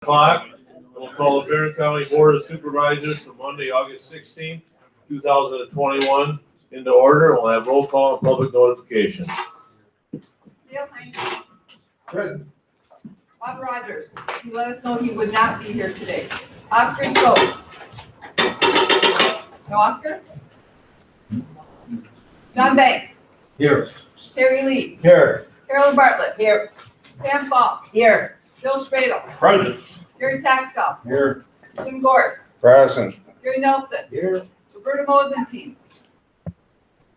o'clock. We'll call the Barron County Board of Supervisors for Monday, August 16th, 2021 into order. We'll have roll call and public notification. Dale Hines. Present. Bob Rogers. He let us know he would not be here today. Oscar Stowe. No Oscar? John Banks. Here. Terry Lee. Here. Carolyn Bartlett. Here. Pam Falk. Here. Bill Stradle. Present. Gary Taxcott. Here. Jim Gorse. Present. Gary Nelson. Here. Roberta Mosentine.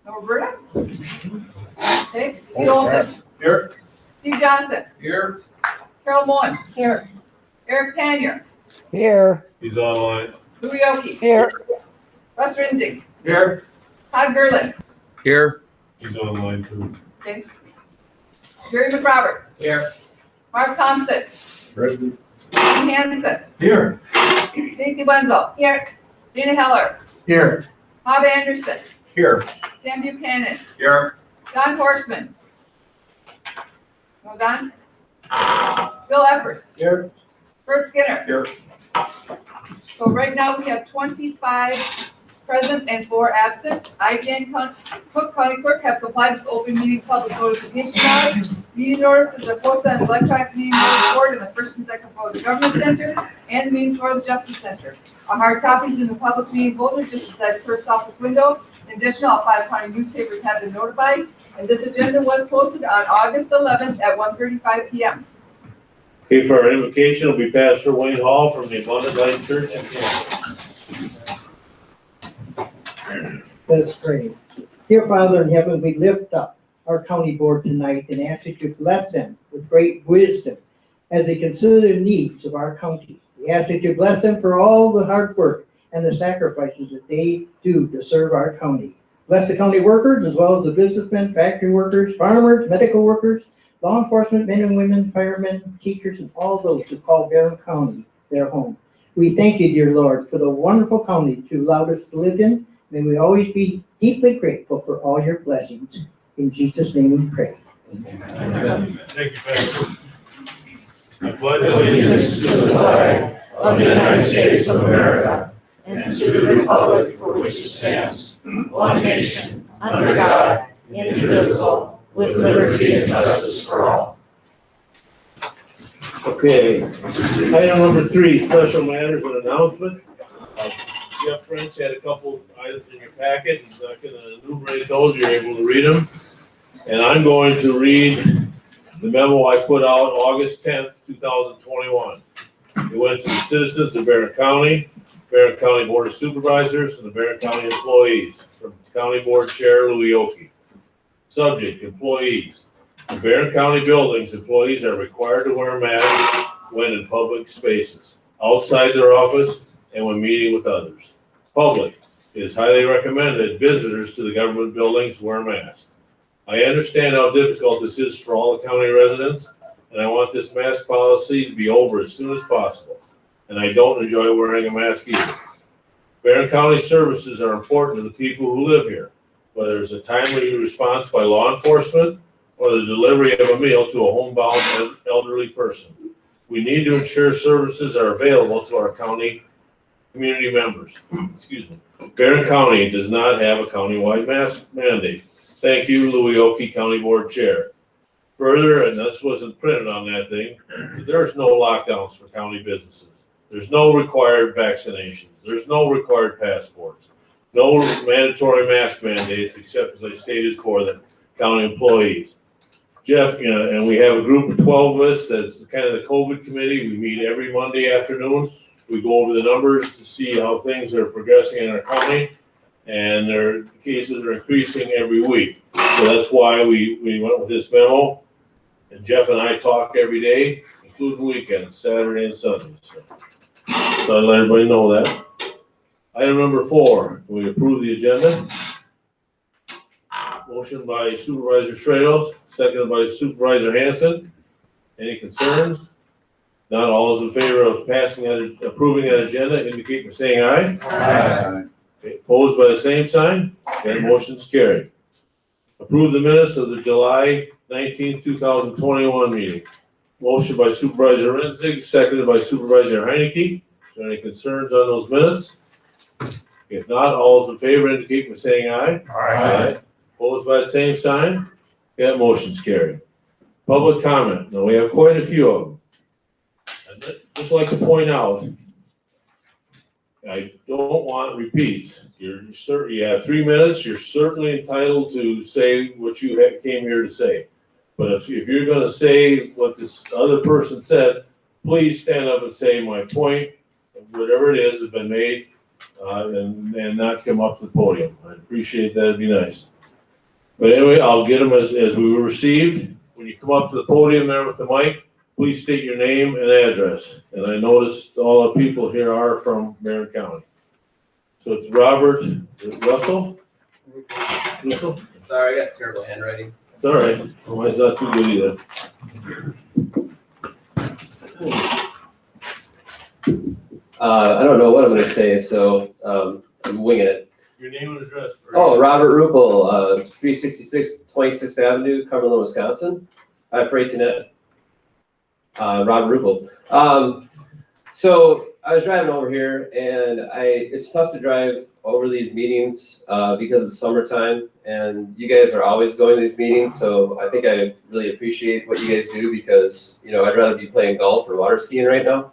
No Roberta? Okay. Pete Olson. Here. Steve Johnson. Here. Carol Moen. Here. Eric Panier. Here. He's online. Louis Oki. Here. Russ Rinzing. Here. Todd Gerlin. Here. He's online too. Okay. Jerry McRoberts. Here. Mark Thompson. Present. Jim Hansen. Here. Stacy Wenzel. Here. Dana Heller. Here. Bob Anderson. Here. Sam Buchanan. Here. Don Horstman. No Don? Bill Efforts. Here. Bert Skinner. Here. So right now we have 25 present and 4 absent. IGN Cook County Clerk have complied with open meeting public notification laws. Meeting notices are posted on the electronic meeting notice board in the first and second floor of the government center and the meeting floor of the justice center. A hard copy is in the public meeting folder just inside the clerk's office window. In addition, all 5 county newspapers have been notified, and this agenda was posted on August 11th at 1:35 p.m. Okay, for our invocation, will be Pastor Wayne Hall from the Abundant Life Church in Canada. Let's pray. Dear Father in heaven, we lift up our county board tonight and ask that you bless them with great wisdom as they consider the needs of our county. We ask that you bless them for all the hard work and the sacrifices that they do to serve our county. Bless the county workers as well as the businessmen, factory workers, farmers, medical workers, law enforcement men and women, firemen, teachers, and all those who call Barron County their home. We thank you, dear Lord, for the wonderful county that you allowed us to live in. May we always be deeply grateful for all your blessings. In Jesus' name we pray. Amen. Thank you, Pastor. I pledge Allegiance to the flag of the United States of America and to the republic for which it stands, one nation, under God, indivisible, with liberty and justice for all. Okay, item number 3, special matters and announcements. Jeff French had a couple items in your packet. He's not going to enumerate those. You're able to read them. And I'm going to read the memo I put out August 10th, 2021. It went to the citizens of Barron County Board of Supervisors, and the Barron County employees from County Board Chair Louis Oki. Subject, employees. In Barron County buildings, employees are required to wear a mask when in public spaces, outside their office, and when meeting with others. Public, it is highly recommended visitors to the government buildings wear masks. I understand how difficult this is for all the county residents, and I want this mask policy to be over as soon as possible. And I don't enjoy wearing a mask either. Barron County services are important to the people who live here, whether it's a timely response by law enforcement or the delivery of a meal to a homebound elderly person. We need to ensure services are available to our county community members. Excuse me. Barron County does not have a countywide mask mandate. Thank you, Louis Oki, County Board Chair. Further, and this wasn't printed on that thing, there's no lockdowns for county businesses. There's no required vaccinations. There's no required passports. No mandatory mask mandates, except as I stated for the county employees. Jeff, and we have a group of 12 of us that's kind of the COVID committee. We meet every Monday afternoon. We go over the numbers to see how things are progressing in our county, and their cases are increasing every week. So that's why we went with this memo. And Jeff and I talk every day, including weekends, Saturday and Sunday. So I let everybody know that. Item number 4, we approve the agenda. Motion by Supervisor Schradel, seconded by Supervisor Hanson. Any concerns? Not all those in favor of approving that agenda indicate by saying aye. Aye. Okay, opposed by the same sign? That motion's carried. Approve the minutes of the July 19, 2021 meeting. Motion by Supervisor Renzig, seconded by Supervisor Heineke. Is there any concerns on those minutes? If not, all those in favor indicate by saying aye. Opposed by the same sign? That motion's carried. Public comment. Now, we have quite a few of them. I'd just like to point out, I don't want repeats. You have 3 minutes, you're certainly entitled to say what you came here to say. But if you're gonna say what this other person said, please stand up and say my point, whatever it is has been made, and not come up to the podium. I'd appreciate that, it'd be nice. But anyway, I'll get them as we were received. When you come up to the podium there with the mic, please state your name and address. And I noticed all the people here are from Marion County. So it's Robert Russell? Russell? Sorry, I got terrible handwriting. It's all right. Mine's not too good either. I don't know what I'm gonna say, so I'm winging it. Your name and address. Oh, Robert Rupel, 366 26th Avenue, Cumberland, Wisconsin. Hi, Freightonet. Robert Rupel. So I was driving over here, and it's tough to drive over these meetings because it's summertime, and you guys are always going to these meetings. So I think I really appreciate what you guys do because I'd rather be playing golf or water skiing right now.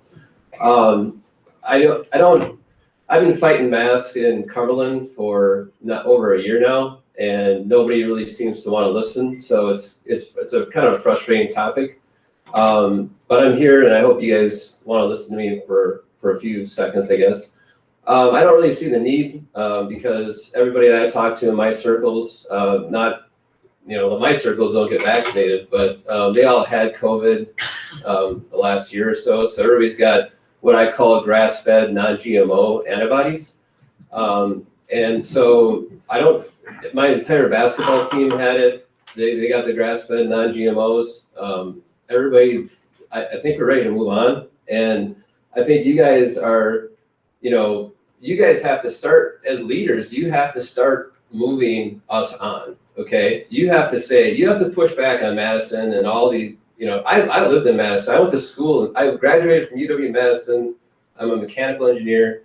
I've been fighting masks in Cumberland for not over a year now, and nobody really seems to want to listen. So it's a kind of frustrating topic. But I'm here, and I hope you guys want to listen to me for a few seconds, I guess. I don't really see the need because everybody that I talk to in my circles, my circles don't get vaccinated, but they all had COVID the last year or so. So everybody's got what I call grass-fed, non-GMO antibodies. And so my entire basketball team had it. They got the grass-fed, non-GMOs. Everybody, I think we're ready to move on. And I think you guys are, you guys have to start, as leaders, you have to start moving us on, okay? You have to push back on Madison and all the, I lived in Madison. I went to school. I graduated from UW-Madison. I'm a mechanical engineer.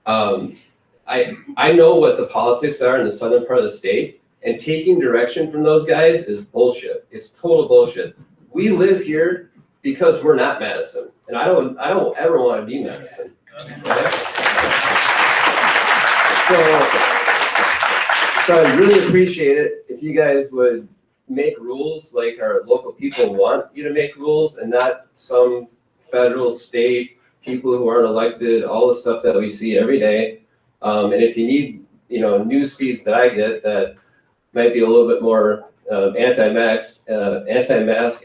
I know what the politics are in the southern part of the state, and taking direction from those guys is bullshit. It's total bullshit. We live here because we're not Madison, and I don't ever want to be Madison. Okay? So I really appreciate it if you guys would make rules like our local people want you to make rules, and not some federal, state people who aren't elected, all the stuff that we see every day. And if you need, news feeds that I get that might be a little bit more anti-mask, anti-vax,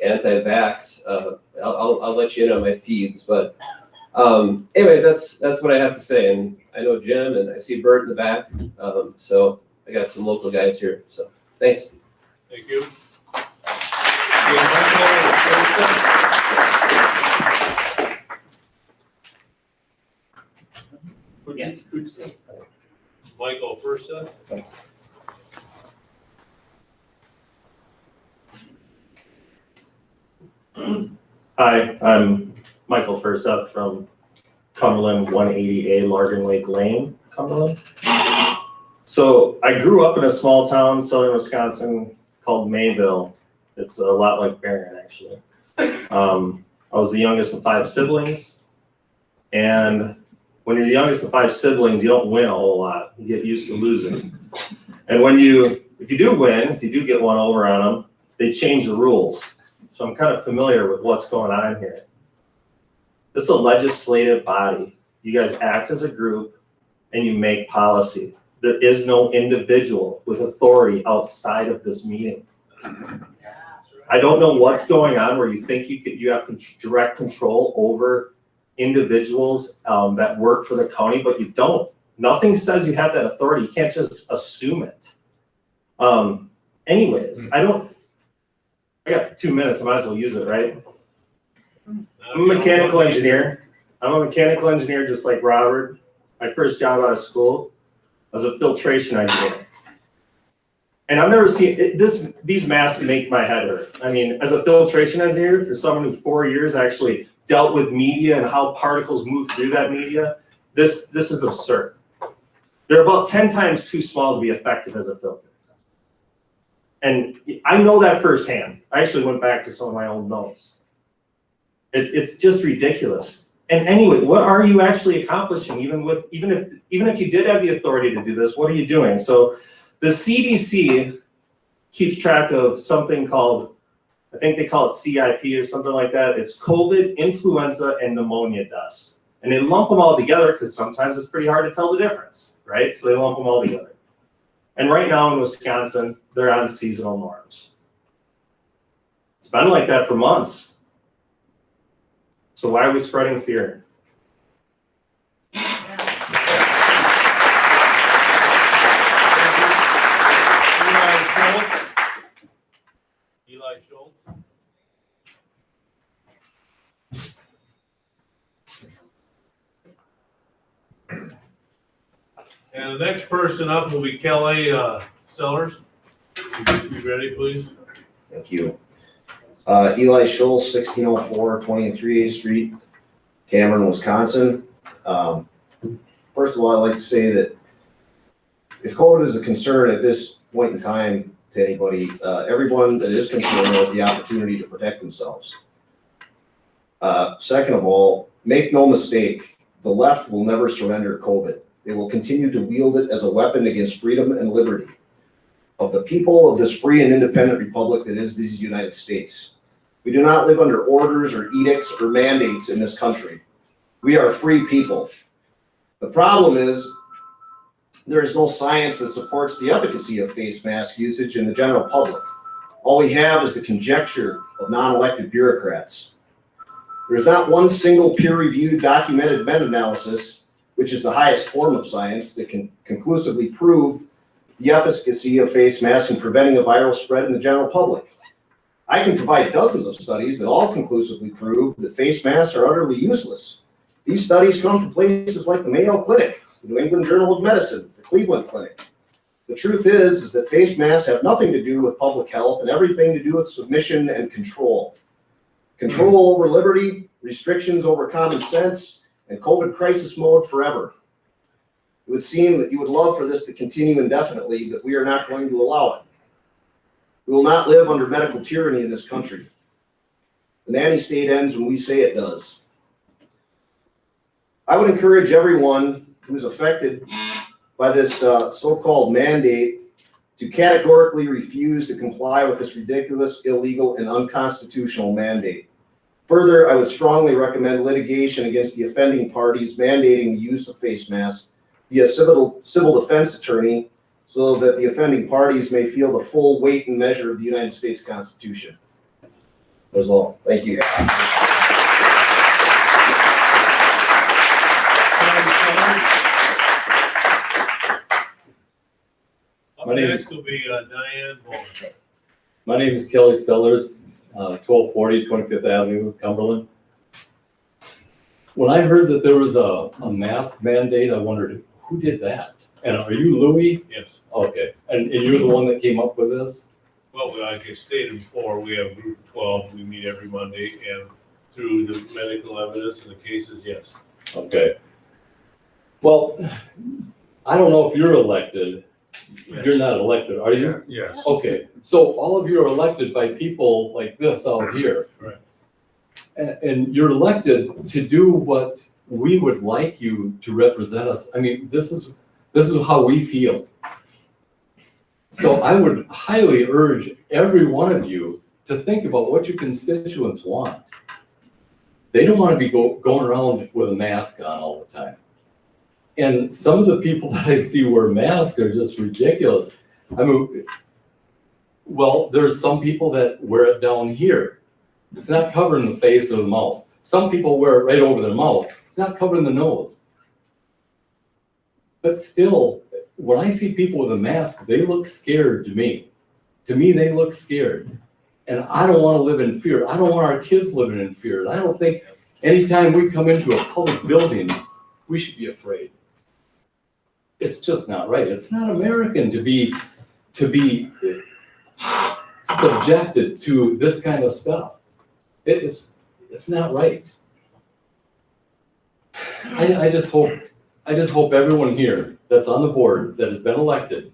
I'll let you know my feeds. But anyways, that's what I have to say. And I know Jim, and I see Bert in the back. So I got some local guys here. So thanks. Thank you. Michael first up. Hi, I'm Michael Fursup from Cumberland 180A Largan Lake Lane, Cumberland. So I grew up in a small town, southern Wisconsin, called Mayville. It's a lot like Barron, actually. I was the youngest of 5 siblings, and when you're the youngest of 5 siblings, you don't win a whole lot. You get used to losing. And if you do win, if you do get one over on them, they change the rules. So I'm kind of familiar with what's going on here. This is a legislative body. You guys act as a group and you make policy. There is no individual with authority outside of this meeting. I don't know what's going on where you think you have direct control over individuals that work for the county, but you don't. Nothing says you have that authority. You can't just assume it. Anyways, I got 2 minutes. I might as well use it, right? I'm a mechanical engineer. Just like Robert. My first job out of school, I was a filtration engineer. And I've never seen these masks make my head hurt. I mean, as a filtration engineer, for someone who 4 years actually dealt with media and how particles move through that media, this is absurd. They're about 10 times too small to be effective as a filter. And I know that firsthand. I actually went back to some of my old notes. It's just ridiculous. And anyway, what are you actually accomplishing? Even if you did have the authority to do this, what are you doing? So the CDC keeps track of something called, I think they call it CIP or something like that. It's COVID, influenza, and pneumonia deaths. And they lump them all together because sometimes it's pretty hard to tell the difference, right? So they lump them all together. And right now in Wisconsin, they're on seasonal norms. It's been like that for months. So why are we spreading fear? Eli Schultz. And the next person up will be Kelly Sellers. Be ready, please. Thank you. Eli Schultz, 1604 23th Street, Cameron, Wisconsin. First of all, I'd like to say that if COVID is a concern at this point in time to anybody, everyone that is concerned has the opportunity to protect themselves. Second of all, make no mistake, the left will never surrender COVID. They will continue to wield it as a weapon against freedom and liberty of the people of this free and independent republic that is these United States. We do not live under orders or edicts or mandates in this country. We are free people. The problem is there is no science that supports the efficacy of face mask usage in the general public. All we have is the conjecture of non-elected bureaucrats. There is not one single peer-reviewed documented meta-analysis, which is the highest form of science, that can conclusively prove the efficacy of face masks in preventing a viral spread in the general public. I can provide dozens of studies that all conclusively prove that face masks are utterly useless. These studies come from places like the Mayo Clinic, the New England Journal of Medicine, the Cleveland Clinic. The truth is that face masks have nothing to do with public health and everything to do with submission and control. Control over liberty, restrictions over common sense, and COVID crisis mode forever. It would seem that you would love for this to continue indefinitely, but we are not going to allow it. We will not live under medical tyranny in this country. The nanny state ends when we say it does. I would encourage everyone who is affected by this so-called mandate to categorically refuse to comply with this ridiculous, illegal, and unconstitutional mandate. Further, I would strongly recommend litigation against the offending parties mandating the use of face masks via civil defense attorney, so that the offending parties may feel the full weight and measure of the United States Constitution. That's all. Thank you. Up My name next is- will be Diane Bowman. My name is Kelly Sellers, 1240 25th Avenue, Cumberland. When I heard that there was a mask mandate, I wondered, who did that? And are you Louis? Yes. Okay, and you're the one that came up with this? Well, like I stated before, we have Group 12. We meet every Monday, and through the medical evidence and the cases, yes. Okay. Well, I don't know if you're elected. You're not elected, are you? Yes. Okay, so all of you are elected by people like this out here. Right. And you're elected to do what we would like you to represent us. I mean, this is how we feel. So I would highly urge every one of you to think about what your constituents want. They don't want to be going around with a mask on all the time. And some of the people that I see wear masks are just ridiculous. I mean, well, there's some people that wear it down here. It's not covering the face or the mouth. Some people wear it right over their mouth. It's not covering the nose. But still, when I see people with a mask, they look scared to me. To me, they look scared. And I don't want to live in fear. I don't want our kids living in fear. I don't think anytime we come into a public building, we should be afraid. It's just not right. It's not American to be to be subjected to this kind of stuff. It's not right. I just hope everyone here that's on the board that has been elected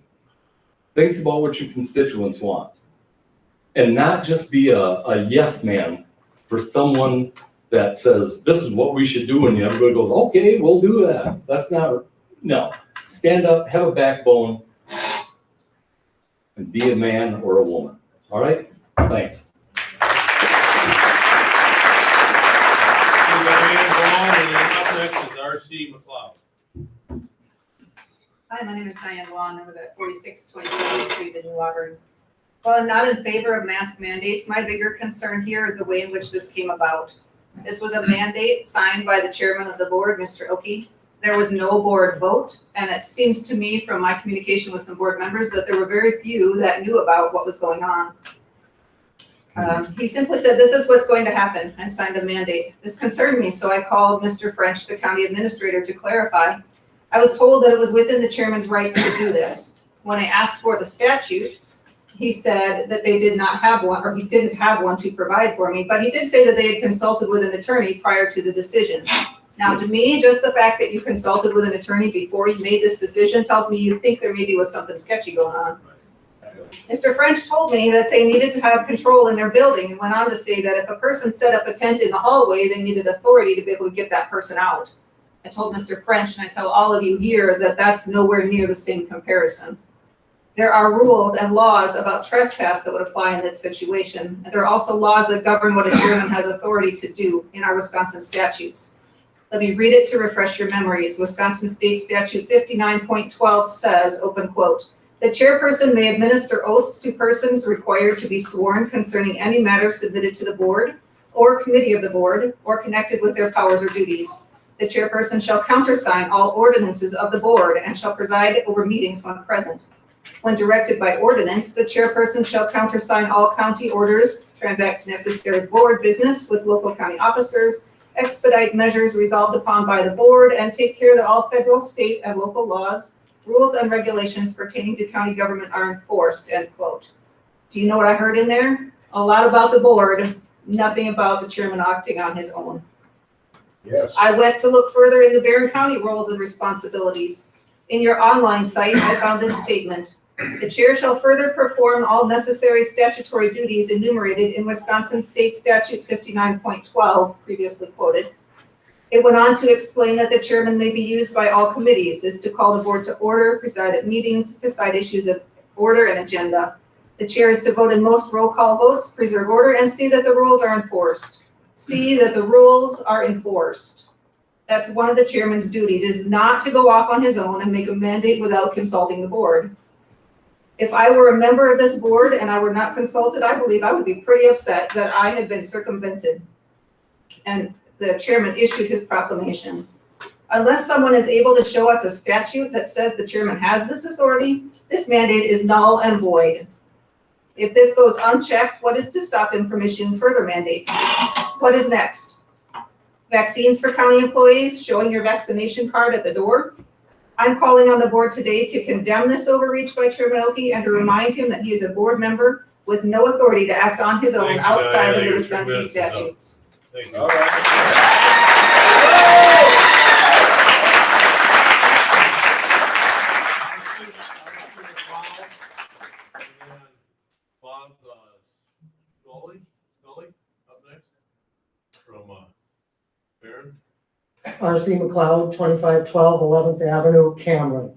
thinks about what your constituents want. And not just be a yes man for someone that says, this is what we should do, and everybody goes, okay, we'll do that. That's not, no. Stand up, have a backbone, and be a man or a woman. All right? Thanks. Next is R.C. McLeod. Hi, my name is Diane Wong. I live at 4627th Street in New Auburn. While I'm not in favor of mask mandates, my bigger concern here is the way in which this came about. This was a mandate signed by the chairman of the board, Mr. Oki. There was no board vote, and it seems to me from my communication with some board members that there were very few that knew about what was going on. He simply said, this is what's going to happen, and signed a mandate. This concerned me, so I called Mr. French, the county administrator, to clarify. I was told that it was within the chairman's rights to do this. When I asked for the statute, he said that they did not have one, or he didn't have one to provide for me, but he did say that they had consulted with an attorney prior to the decision. Now, to me, just the fact that you consulted with an attorney before you made this decision tells me you think there maybe was something sketchy going on. Mr. French told me that they needed to have control in their building and went on to say that if a person set up a tent in the hallway, they needed authority to be able to get that person out. I told Mr. French, and I tell all of you here, that that's nowhere near the same comparison. There are rules and laws about trespass that would apply in that situation. And there are also laws that govern what a chairman has authority to do in our Wisconsin statutes. Let me read it to refresh your memories. Wisconsin State Statute 59.12 says, open quote, the chairperson may administer oaths to persons required to be sworn concerning any matter submitted to the board or committee of the board or connected with their powers or duties. The chairperson shall countersign all ordinances of the board and shall preside over meetings when present. When directed by ordinance, the chairperson shall countersign all county orders, transact necessary board business with local county officers, expedite measures resolved upon by the board, and take care that all federal, state, and local laws, rules, and regulations pertaining to county government are enforced, end quote. Do you know what I heard in there? A lot about the board, nothing about the chairman acting on his own. Yes. I went to look further in the Barron County roles and responsibilities. In your online site, I found this statement. The chair shall further perform all necessary statutory duties enumerated in Wisconsin State Statute 59.12, previously quoted. It went on to explain that the chairman may be used by all committees, is to call the board to order, preside at meetings, decide issues of order and agenda. The chair is to vote in most roll call votes, preserve order, and see that the rules are enforced. See that the rules are enforced. That's one of the chairman's duties, is not to go off on his own and make a mandate without consulting the board. If I were a member of this board and I were not consulted, I believe I would be pretty upset that I had been circumvented and the chairman issued his proclamation. Unless someone is able to show us a statute that says the chairman has this authority, this mandate is null and void. If this goes unchecked, what is to stop him from issuing further mandates? What is next? Vaccines for county employees, showing your vaccination card at the door? I'm calling on the board today to condemn this overreach by Chairman Oki and to remind him that he is a board member with no authority to act on his own Thank you, outside Diana. of the Your Wisconsin 2 minutes is up. statutes. Thank you. All right. Bob Scully, up next, from Barron. R.C. McLeod, 2512 11th Avenue, Cameron.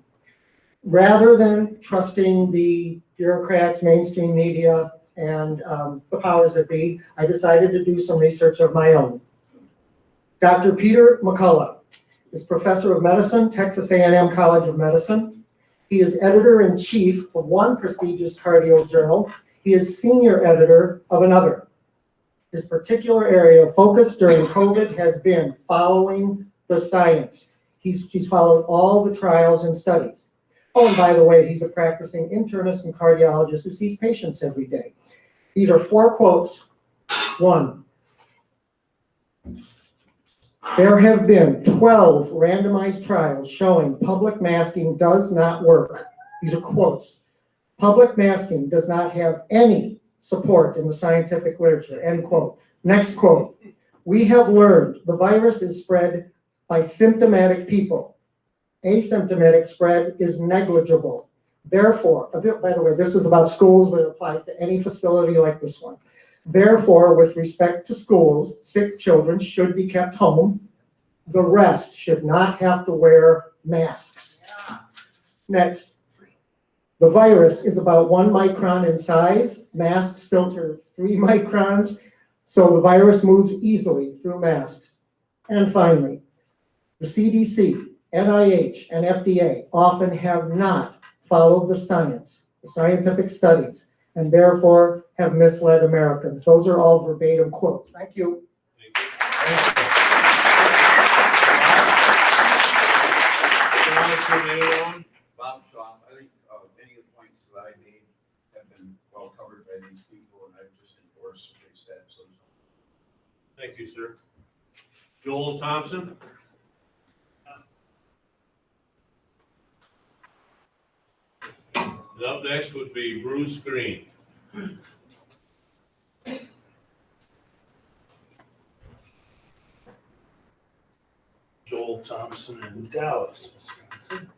Rather than trusting the bureaucrats, mainstream media, and the powers that be, I decided to do some research of my own. Dr. Peter McCullough is professor of medicine, Texas A&M College of Medicine. He is editor-in-chief of one prestigious cardio journal. He is senior editor of another. His particular area of focus during COVID has been following the science. He's followed all the trials and studies. Oh, and by the way, he's a practicing internist and cardiologist who sees patients every day. These are 4 quotes. 1, there have been 12 randomized trials showing public masking does not work. These are quotes. Public masking does not have any support in the scientific literature, end quote. Next quote, we have learned the virus is spread by symptomatic people. Asymptomatic spread is negligible. Therefore, by the way, this is about schools, but it applies to any facility like this one. Therefore, with respect to schools, sick children should be kept home. The rest should not have to wear masks. Next, the virus is about 1 micron in size. Masks filter 3 microns, so the virus moves easily through masks. And finally, the CDC, NIH, and FDA often have not followed the science, the scientific studies, and therefore have misled Americans. Those are all verbatim quotes. Thank you. Bob Shaw, I think many of the points that I made have been well covered by these people, and I've just endorsed what they said, so. Thank you, sir. Joel Thompson? And up next would be Bruce Green. Joel Thompson in Dallas, Wisconsin.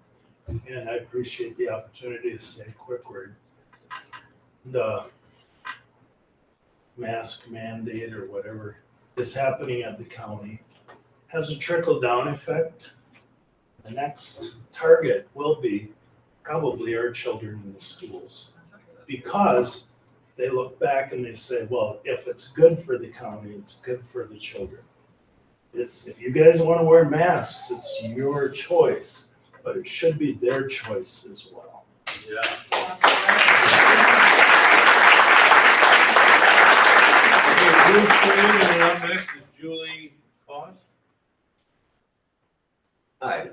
And I appreciate the opportunity to say a quick word. The mask mandate or whatever is happening at the county has a trickle-down effect. The next target will be probably our children in the schools, because they look back and they say, well, if it's good for the county, it's good for the children. It's, if you guys want to wear masks, it's your choice, but it should be their choice as well. Yeah. Okay, Bruce Green, and up next is Julie Cost. Hi,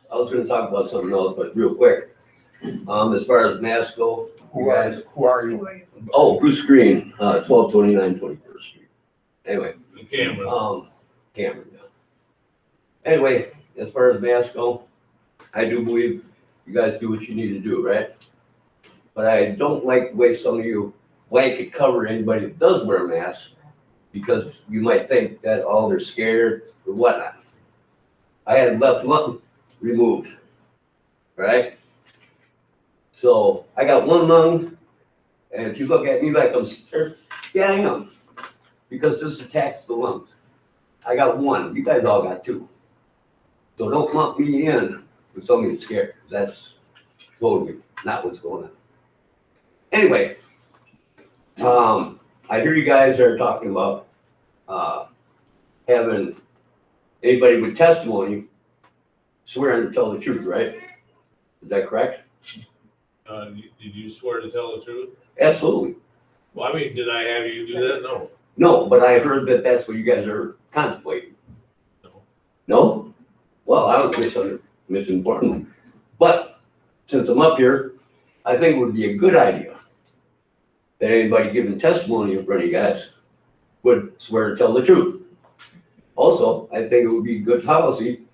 I was gonna talk about something else, but real quick. As far as masks go, you guys, Who are you? oh, Bruce Green, 1229 21st Street. Anyway, And Cameron. Cameron, yeah. Anyway, as far as masks go, I do believe you guys do what you need to do, right? But I don't like the way some of you blanket cover anybody that does wear a mask, because you might think that, oh, they're scared or whatnot. I had left lung removed, right? So I got one lung, and if you look at me like I'm scared, yeah, I am, because this attacks the lungs. I got one, you guys all got two. So don't lump me in with somebody that's scared. That's totally not what's going on. Anyway, I hear you guys are talking about having anybody with testimony swearing to tell the truth, right? Is that correct? Did you swear to tell the truth? Absolutely. Well, I mean, did I have you do that? No. No, but I heard that that's what you guys are contemplating. No. No? Well, I was misinformed. But since I'm up here, I think it would be a good idea that anybody giving testimony in front of you guys would swear to tell the truth. Also, I think it would be good policy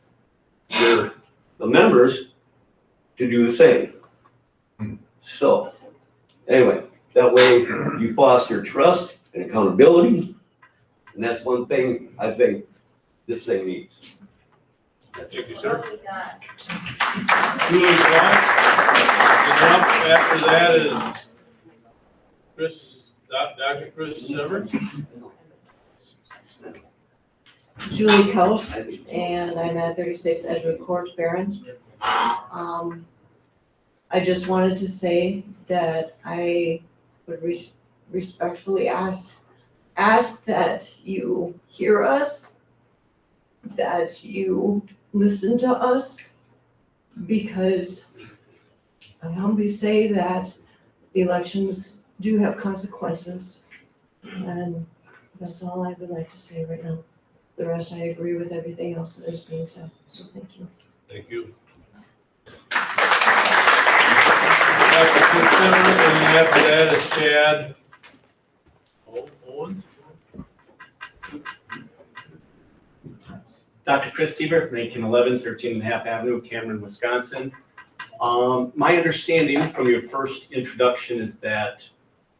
for the members to do the same. So, anyway, that way you foster trust and accountability, and that's one thing I think this thing needs. Thank you, sir. Julie Cost. And up after that is Dr. Chris Severs. Julie Kaus, and I'm at 36 Edgewood Court, Barron. I just wanted to say that I would respectfully ask that you hear us, that you listen to us, because I humbly say that elections do have consequences, and that's all I would like to say right now. The rest, I agree with everything else that is being said, so thank you. Thank you. Dr. Chris Severs, and then after that is Chad Owens. Dr. Chris Seaver, 1911 13 and a half Avenue, Cameron, Wisconsin. My understanding from your first introduction is that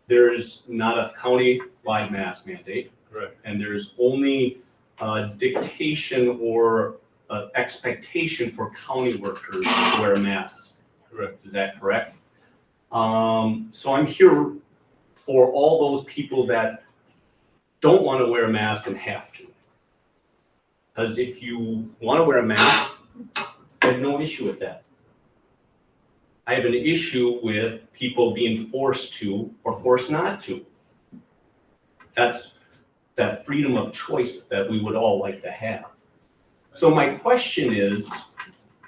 there is not a county-wide mask mandate. Correct. And there's only dictation or expectation for county workers to wear masks. Correct. Is that correct? So I'm here for all those people that don't want to wear a mask and have to. Because if you want to wear a mask, I have no issue with that. I have an issue with people being forced to or forced not to. That's that freedom of choice that we would all like to have. So my question is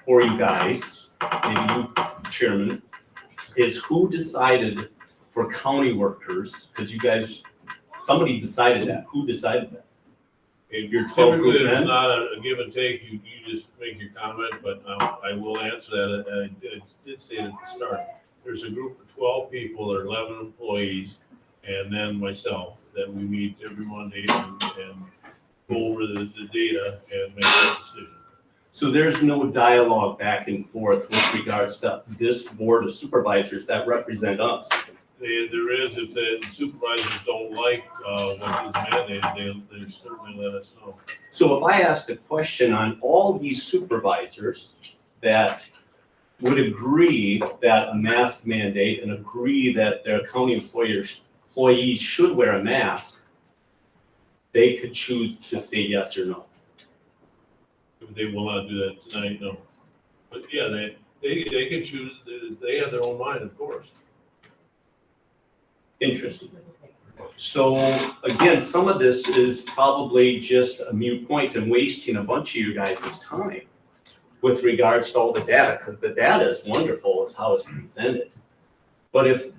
for you guys, maybe you, Chairman, is who decided for county workers, because you guys, somebody decided that. Who decided that? And Your 12 typically, group it's men? not a give and take, you just make your comment, but I will answer that, I did say it at the start. There's a group of 12 people, or 11 employees, and then myself, that we meet every Monday and go over the data and make that decision. So there's no dialogue back and forth with regards to this board of supervisors that represent us. There is, if the supervisors don't like what is mandated, they certainly let us know. So if I asked a question on all these supervisors that would agree that a mask mandate and agree that their county employees should wear a mask, they could choose to say yes or no. They will not do that tonight, no. But yeah, they can choose, they have their own mind, of course. Interesting. So again, some of this is probably just a moot point and wasting a bunch of you guys' time with regards to all the data, because the data is wonderful, it's how it's presented. But if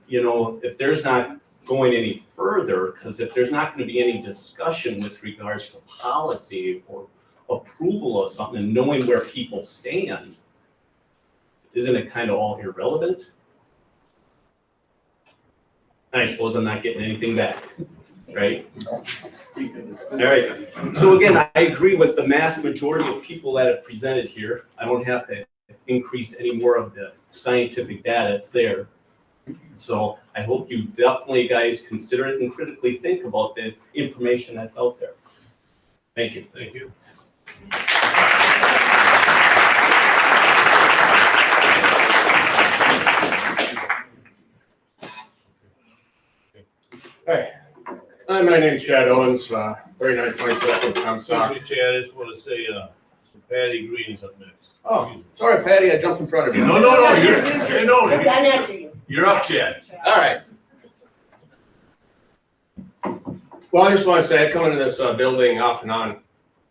there's not going any further, because if there's not going to be any discussion with regards to policy or approval of something and knowing where people stand, isn't it kind of all irrelevant? I suppose I'm not getting anything back, right? All right, so again, I agree with the mass majority of people that have presented here. I don't have to increase any more of the scientific data, it's there. So I hope you definitely, guys, consider it and critically think about the information that's out there. Thank you. Thank you. Hi, my name's Chad Owens, 3927 Comstock. Excuse me, Chad, I just want to say, Patty Green is up next. Oh, sorry, Patty, I jumped in front of you. No, you're up, Chad. All right. Well, I just want to say I come into this building off and on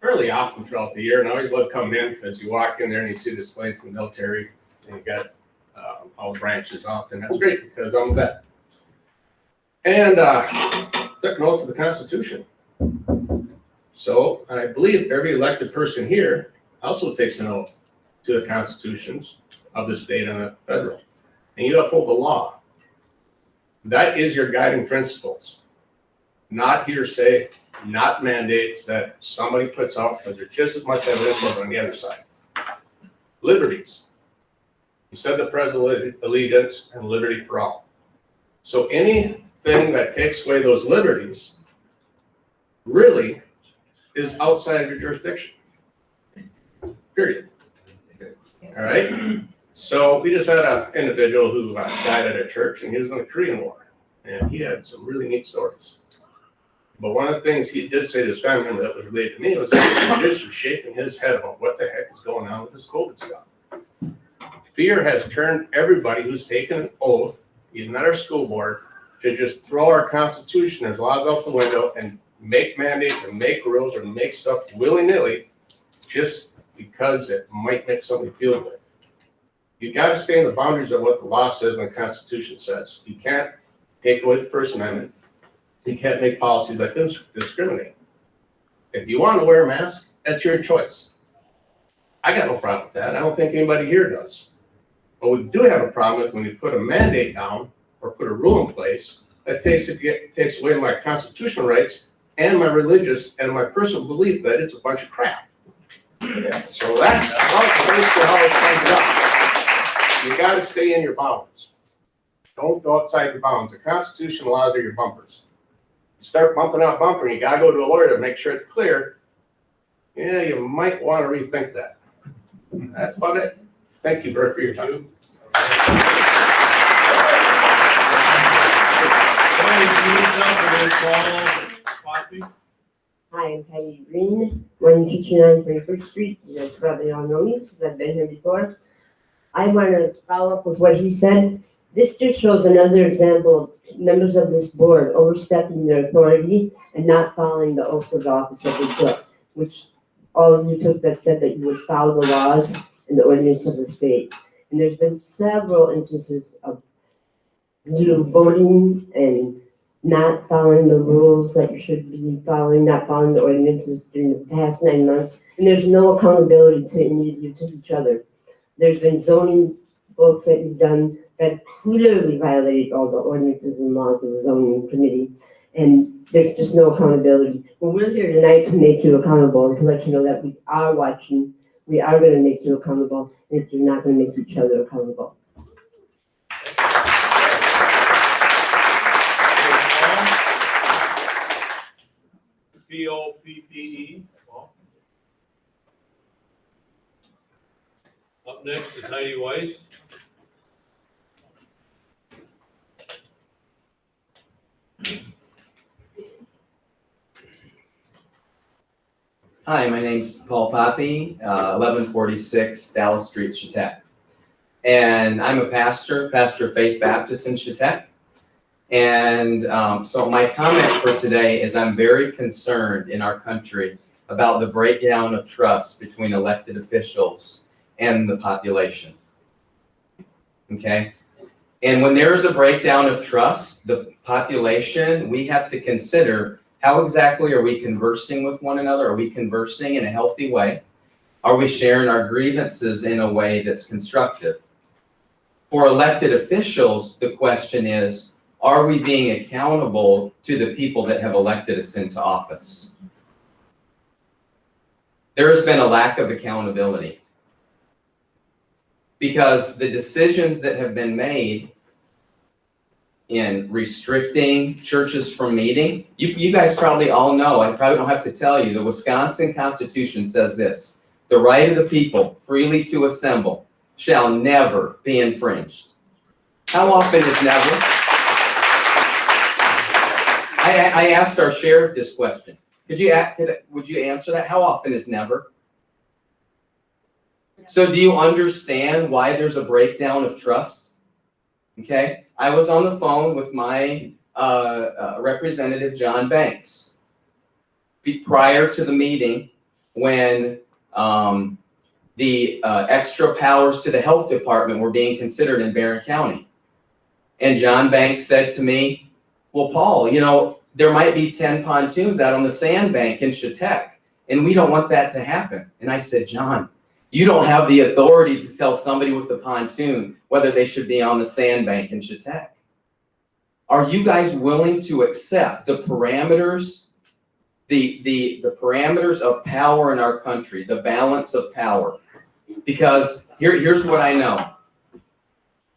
fairly often throughout the year, and I always love coming in because you walk in there and you see this place in the military, and you got all the branches up, and that's great because I'm a vet. And took notes of the Constitution. So I believe every elected person here also takes an oath to the constitutions of the state and the federal. And you uphold the law. That is your guiding principles. Not hearsay, not mandates that somebody puts out because there's just as much evidence over on the other side. Liberties. You said the pledge of allegiance and liberty for all. So anything that takes away those liberties really is outside of your jurisdiction. Period. All right? So we just had an individual who died at a church, and he was in the Korean War, and he had some really neat stories. But one of the things he did say to his family that was related to me was that he just was shaking his head about what the heck is going on with this COVID stuff. Fear has turned everybody who's taken an oath, even at our school board, to just throw our Constitution and laws out the window and make mandates and make rules or make stuff willy-nilly just because it might make somebody feel good. You got to stay in the boundaries of what the law says and the Constitution says. You can't take away the First Amendment. You can't make policies that discriminate. If you want to wear a mask, that's your choice. I got no problem with that. I don't think anybody here does. But we do have a problem with when you put a mandate down or put a rule in place that takes away my constitutional rights and my religious and my personal belief that it's a bunch of crap. So that's basically how it comes up. you gotta stay in your bounds. Don't go outside your bounds. The Constitution laws are your bumpers. You start bumping out bumper, you gotta go to a lawyer to make sure it's clear. Yeah, you might wanna rethink that. That's about it. Thank you, Bert, for your time. Hi, I'm Patty Green, 129 21st Street. You guys probably all know me because I've been here before. I want to follow up with what he said. This just shows another example of members of this board overstepping their authority and not following the oath of office that they took, which all of you took that said that you would follow the laws and the ordinance of the state. And there's been several instances of you voting and not following the rules that you should be following, not following the ordinances during the past 9 months. And there's no accountability to any of you, to each other. There's been zoning votes that you've done that clearly violated all the ordinances and laws of the zoning committee. And there's just no accountability. Well, we're here tonight to make you accountable and to let you know that we are watching. We are going to make you accountable, and if you're not going to make each other accountable. P-O-P-P-E. Up next is Heidi Weiss. Hi, my name's Paul Poppy, 1146 Dallas Street, Chautauqua. And I'm a pastor Faith Baptist in Chautauqua. And so my comment for today is I'm very concerned in our country about the breakdown of trust between elected officials and the population. Okay? And when there is a breakdown of trust, the population, we have to consider how exactly are we conversing with one another? Are we conversing in a healthy way? Are we sharing our grievances in a way that's constructive? For elected officials, the question is, are we being accountable to the people that have elected us into office? There has been a lack of accountability because the decisions that have been made in restricting churches from meeting, you guys probably all know, I probably don't have to tell you, the Wisconsin Constitution says this: the right of the people freely to assemble shall never be infringed. How often is never? I asked our sheriff this question. Would you answer that? How often is never? So do you understand why there's a breakdown of trust? Okay, I was on the phone with my representative, John Banks, prior to the meeting when the extra powers to the health department were being considered in Barron County. And John Banks said to me, well, Paul, you know, there might be 10 pontoons out on the sandbank in Chautauqua, and we don't want that to happen. And I said, John, you don't have the authority to tell somebody with a pontoon whether they should be on the sandbank in Chautauqua. Are you guys willing to accept the parameters, the parameters of power in our country, the balance of power? Because here's what I know.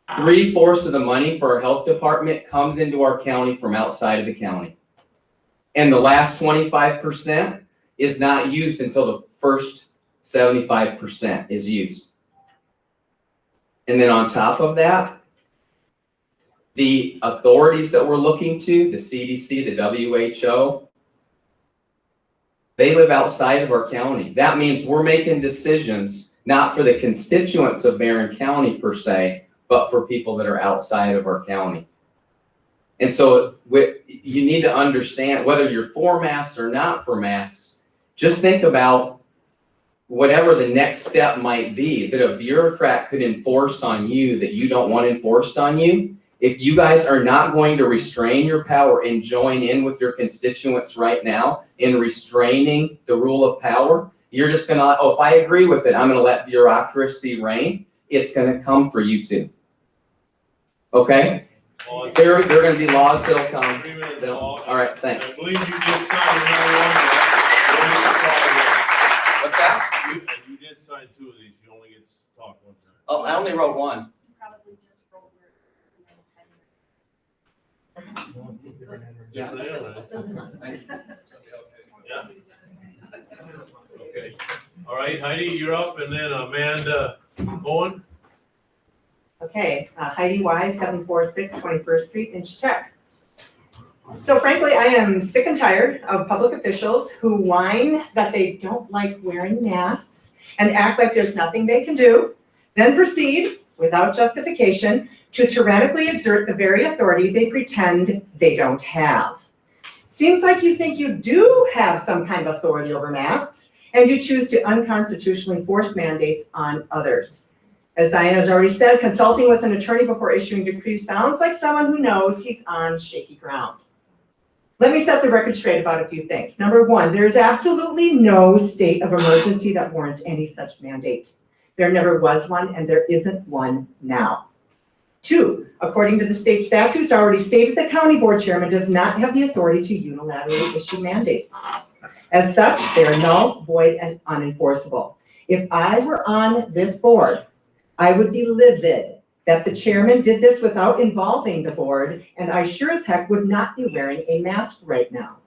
3/4 of the money for our health department comes into our county from outside of the county. And the last 25% is not used until the first 75% is used. And then on top of that, the authorities that we're looking to, the CDC, the WHO, they live outside of our county. That means we're making decisions not for the constituents of Barron County per se, but for people that are outside of our county. And so you need to understand whether you're for masks or not for masks, just think about whatever the next step might be that a bureaucrat could enforce on you that you don't want enforced on you. If you guys are not going to restrain your power and join in with your constituents right now in restraining the rule of power, you're just gonna, oh, if I agree with it, I'm gonna let bureaucracy reign. It's gonna come for you too. Okay? There are going to be laws that'll come. All right, thanks. I believe you did sign another one. What's that? You did sign 2 of these. You only get to talk one time. Oh, I only wrote one. Different airline. Yeah. Okay. All right, Heidi, you're up, and then Amanda Owen. Okay, Heidi Wise, 746 21st Street in Chautauqua. So frankly, I am sick and tired of public officials who whine that they don't like wearing masks and act like there's nothing they can do, then proceed, without justification, to tyrannically exert the very authority they pretend they don't have. Seems like you think you do have some kind of authority over masks, and you choose to unconstitutionally force mandates on others. As Diana has already said, consulting with an attorney before issuing decrees sounds like someone who knows he's on shaky ground. Let me set the record straight about a few things. Number one, there is absolutely no state of emergency that warrants any such mandate. There never was one, and there isn't one now. Two, according to the state statutes already stated, the county board chairman does not have the authority to unilaterally issue mandates. As such, they are null, void, and unenforceable. If I were on this board, I would be livid that the chairman did this without involving the board, and I sure as heck would not be wearing a mask right now.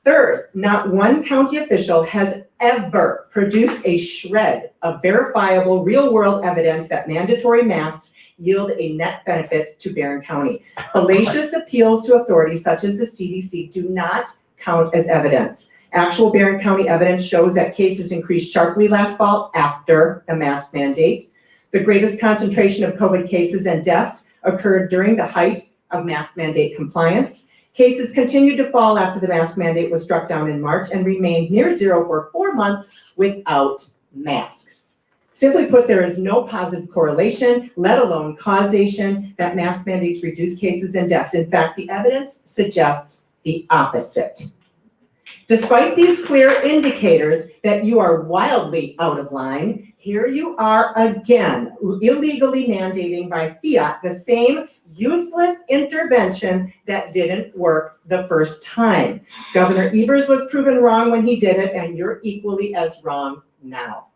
Third, not one county official has ever produced a shred of verifiable real-world evidence that mandatory masks yield a net benefit to Barron County. Fallacious appeals to authorities such as the CDC do not count as evidence. Actual Barron County evidence shows that cases increased sharply last fall after the mask mandate. The greatest concentration of COVID cases and deaths occurred during the height of mask mandate compliance. Cases continued to fall after the mask mandate was struck down in March and remained near zero for 4 months without masks. Simply put, there is no positive correlation, let alone causation, that mask mandates reduce cases and deaths. In fact, the evidence suggests the opposite. Despite these clear indicators that you are wildly out of line, here you are again, illegally mandating by fiat the same useless intervention that didn't work the first time. Governor Evers was proven wrong when he did it, and you're equally as wrong now.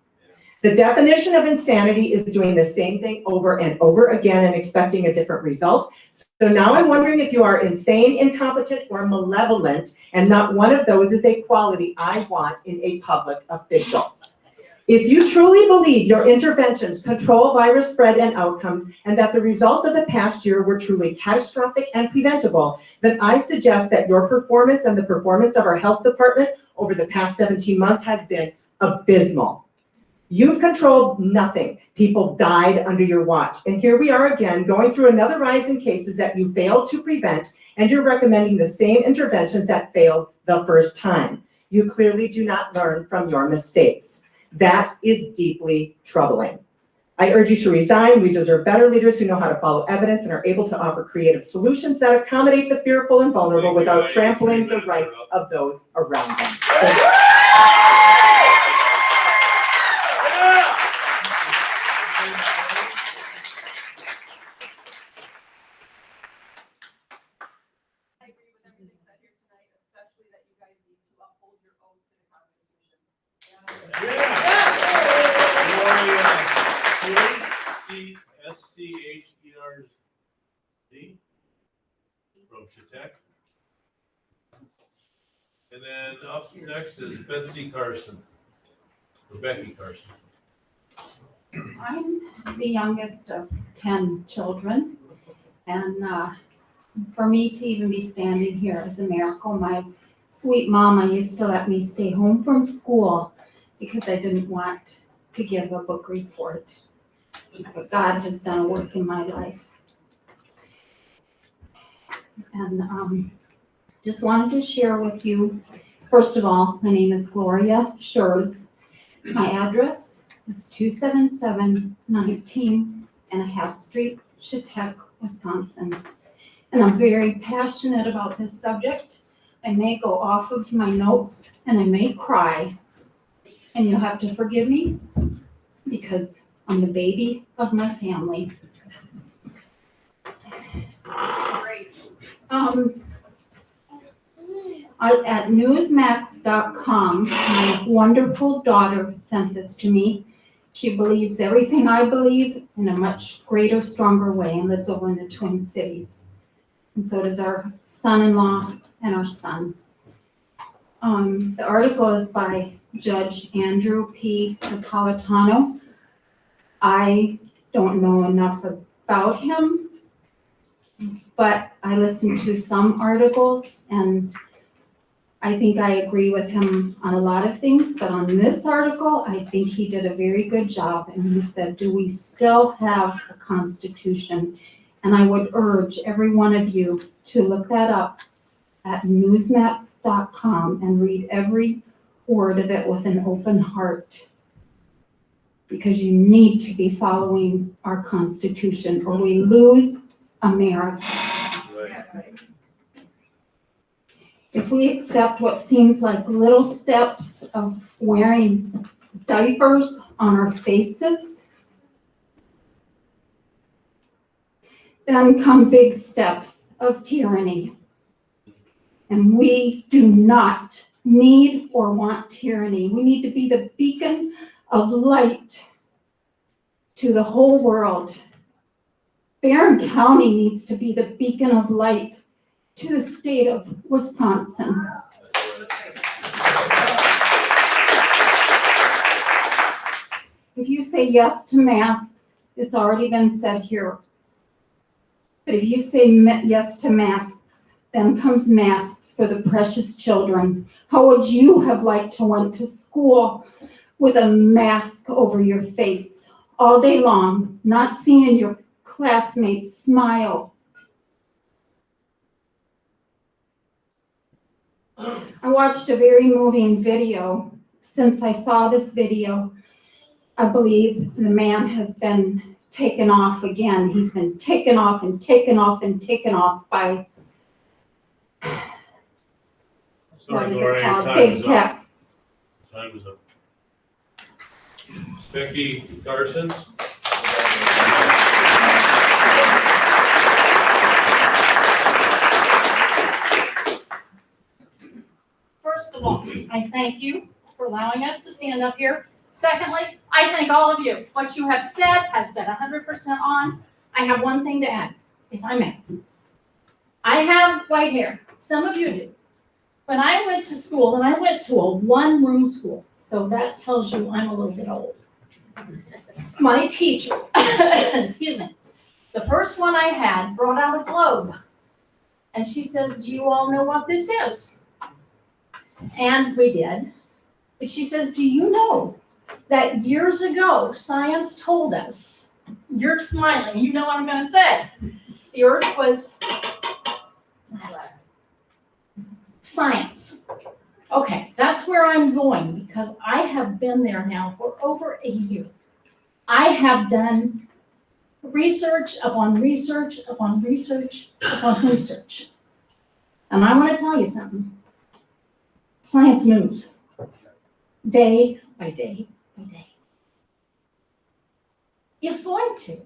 The definition of insanity is doing the same thing over and over again and expecting a different result. So now I'm wondering if you are insane, incompetent, or malevolent, and not one of those is a quality I want in a public official. If you truly believe your interventions control virus spread and outcomes, and that the results of the past year were truly catastrophic and preventable, then I suggest that your performance and the performance of our health department over the past 17 months has been abysmal. You've controlled nothing. People died under your watch. And here we are again, going through another rise in cases that you failed to prevent, and you're recommending the same interventions that failed the first time. You clearly do not learn from your mistakes. That is deeply troubling. I urge you to resign. We deserve better leaders who know how to follow evidence and are able to offer creative solutions that accommodate the fearful and vulnerable without trampling the rights of those around them. Thank you. SCHERZ from Chautauqua. And then up next is Betsy Carson, or Becky Carson. I'm the youngest of 10 children, and for me to even be standing here is a miracle. My sweet mama used to let me stay home from school because I didn't want to give a book report. But God has done a work in my life. And just wanted to share with you, first of all, my name is Gloria Scherz. My address is 277 19½ Street, Chautauqua, Wisconsin. And I'm very passionate about this subject. I may go off of my notes and I may cry. And you'll have to forgive me because I'm the baby of my family. At newsmax.com, my wonderful daughter sent this to me. She believes everything I believe in a much greater, stronger way and lives over in the Twin Cities. and so does our son-in-law and our son. The article is by Judge Andrew P. Napolitano. I don't know enough about him, but I listened to some articles and I think I agree with him on a lot of things, but on this article, I think he did a very good job. And he said, do we still have a constitution? And I would urge every one of you to look that up at newsmax.com and read every word of it with an open heart. Because you need to be following our Constitution or we lose America. If we accept what seems like little steps of wearing diapers on our faces, then come big steps of tyranny. And we do not need or want tyranny. We need to be the beacon of light to the whole world. Barron County needs to be the beacon of light to the state of Wisconsin. If you say yes to masks, it's already been said here. But if you say yes to masks, then comes masks for the precious children. How would you have liked to went to school with a mask over your face all day long, not seeing your classmates smile? I watched a very moving video. Since I saw this video, I believe the man has been taken off again. He's been taken off and taken off and taken off by, what is it called? Big tech. Time is up. Betsy Carson. First of all, I thank you for allowing us to stand up here. Secondly, I thank all of you. What you have said has been 100% on. I have one thing to add, if I may. I have white hair. Some of you do. When I went to school, and I went to a one-room school, so that tells you I'm a little bit old. My teacher, excuse me, the first one I had brought out a globe. And she says, do you all know what this is? And we did. But she says, do you know that years ago, science told us, you're smiling, you know what I'm gonna say, the earth was flat. Science. Okay, that's where I'm going because I have been there now for over a year. I have done research upon research upon research upon research. And I want to tell you something. Science moves day by day by day. It's going to.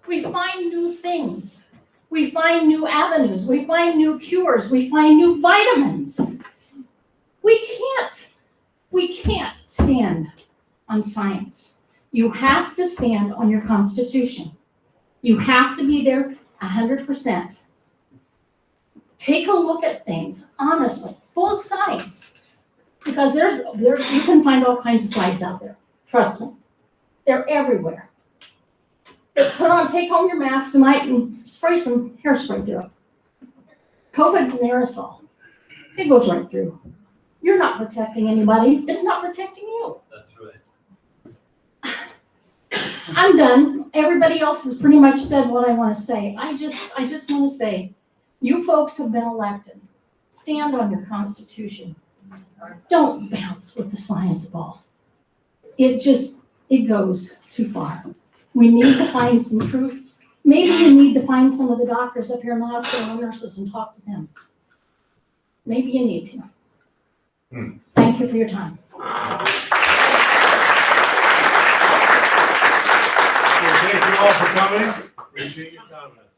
We find new things. We find new avenues. We find new cures. We find new vitamins. We can't stand on science. You have to stand on your Constitution. You have to be there 100%. Take a look at things, honestly, both sides. Because you can find all kinds of sides out there. Trust me. They're everywhere. Take home your mask tonight and spray some hairspray through it. COVID's an aerosol. It goes right through. You're not protecting anybody. It's not protecting you. That's right. I'm done. Everybody else has pretty much said what I want to say. I just want to say, you folks have been elected. Stand on your Constitution. Don't bounce with the science ball. It goes too far. We need to find some truth. Maybe you need to find some of the doctors up here in the hospital and nurses and talk to them. Maybe you need to. Thank you for your time. Thank you all for coming. Appreciate your comments.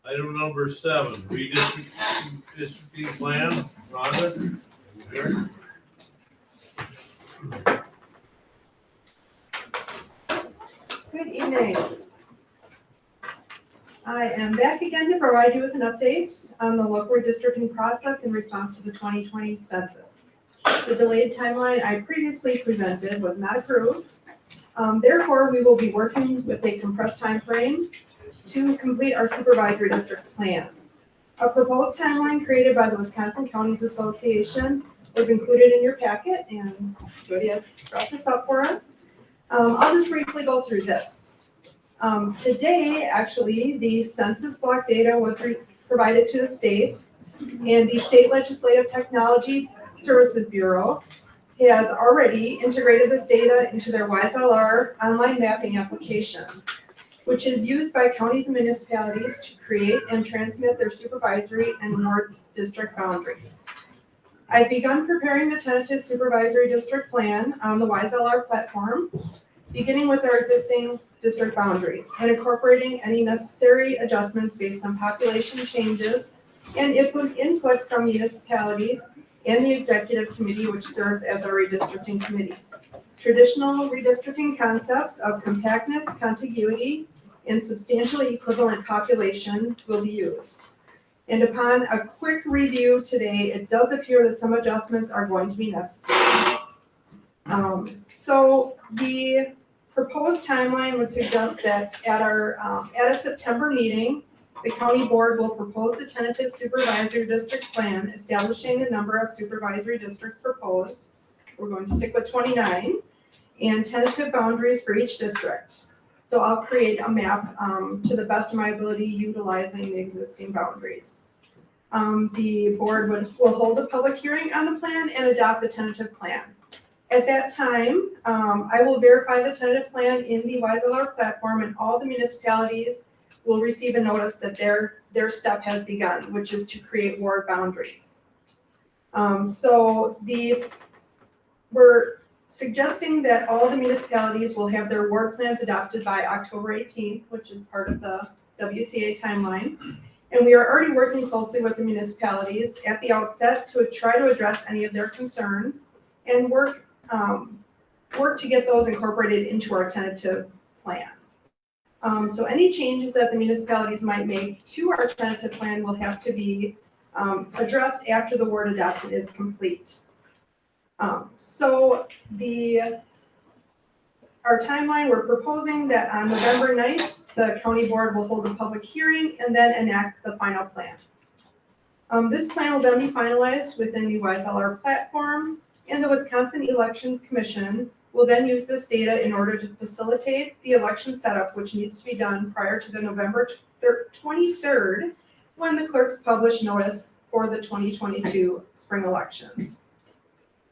Item number 7, redistricting plan. Rhonda? Here. Good evening. I am back again to provide you with an update on the local redistricting process in response to the 2020 census. The delayed timeline I previously presented was not approved. Therefore, we will be working with a compressed time frame to complete our supervisory district plan. A proposed timeline created by the Wisconsin Counties Association was included in your packet, and Jody has brought this up for us. I'll just briefly go through this. Today, actually, the census block data was provided to the state, and the State Legislative Technology Services Bureau has already integrated this data into their WiseLR online mapping application, which is used by counties and municipalities to create and transmit their supervisory and ward district boundaries. I've begun preparing the tentative supervisory district plan on the WiseLR platform, beginning with our existing district boundaries and incorporating any necessary adjustments based on population changes and input from municipalities and the executive committee, which serves as our redistricting committee. Traditional redistricting concepts of compactness, contiguity, and substantially equivalent population will be used. And upon a quick review today, it does appear that some adjustments are going to be necessary. So the proposed timeline would suggest that at a September meeting, the county board will propose the tentative supervisory district plan establishing the number of supervisory districts proposed. We're going to stick with 29 and tentative boundaries for each district. So I'll create a map to the best of my ability utilizing the existing boundaries. The board will hold a public hearing on the plan and adopt the tentative plan. At that time, I will verify the tentative plan in the WiseLR platform, and all the municipalities will receive a notice that their step has begun, which is to create ward boundaries. We're suggesting that all the municipalities will have their ward plans adopted by October 18th, which is part of the WCA timeline. And we are already working closely with the municipalities at the outset to try to address any of their concerns and work to get those incorporated into our tentative plan. So any changes that the municipalities might make to our tentative plan will have to be addressed after the ward adoption is complete. Our timeline, we're proposing that on November 9th, the county board will hold a public hearing and then enact the final plan. This plan will then be finalized within the WiseLR platform, and the Wisconsin Elections Commission will then use this data in order to facilitate the election setup, which needs to be done prior to the November 23rd, when the clerks publish notice for the 2022 spring elections.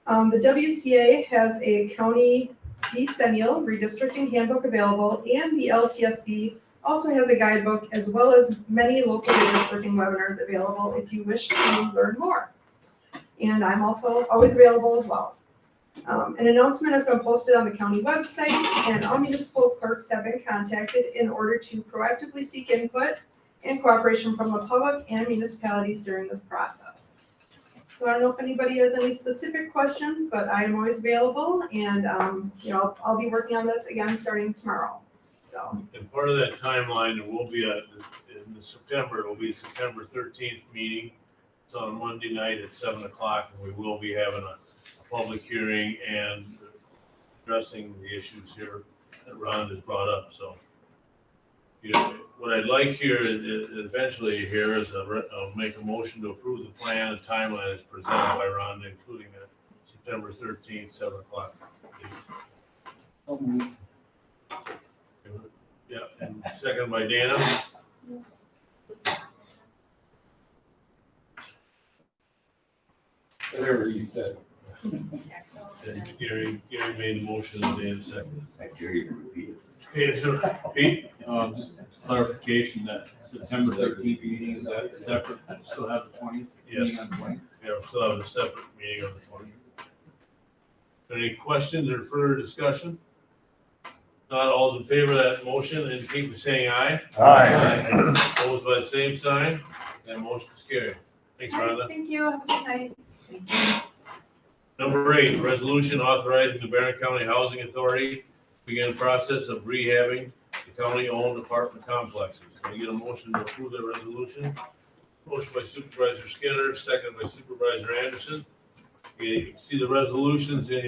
The WCA has a county decennial redistricting handbook available, and the LTSB also has a guidebook as well as many local redistricting webinars available if you wish to learn more. And I'm also always available as well. An announcement has been posted on the county website, and all municipal clerks have been contacted in order to proactively seek input and cooperation from the public and municipalities during this process. So I don't know if anybody has any specific questions, but I am always available, and I'll be working on this again starting tomorrow. So. And part of that timeline, it will be in September, it will be September 13th meeting. It's on a Monday night at 7 o'clock, and we will be having a public hearing and addressing the issues here that Ron has brought up. So, what I'd like here is eventually here is I'll make a motion to approve the plan and timeline as presented by Ron, including that September 13th, 7 o'clock. Yeah, and second by Dana. Whatever you said. And Gary made the motion and Dana seconded. Jerry, you repeat it. Okay, so Pete? Just clarification, that September 13th meeting, is that separate, still have the 20th? Yes. On the 20th? Yeah, we'll still have a separate meeting on the 20th. Any questions or further discussion? Not all in favor of that motion, indicate by saying aye. Aye. Opposed by the same sign, that motion is carried. Thanks, Rhonda. Thank you. Have a good night. Number 8, resolution authorizing the Barron County Housing Authority to begin the process of rehabbing the county-owned apartment complexes. Can I get a motion to approve that resolution? Motion by Supervisor Skinner, second by Supervisor Anderson. You can see the resolutions in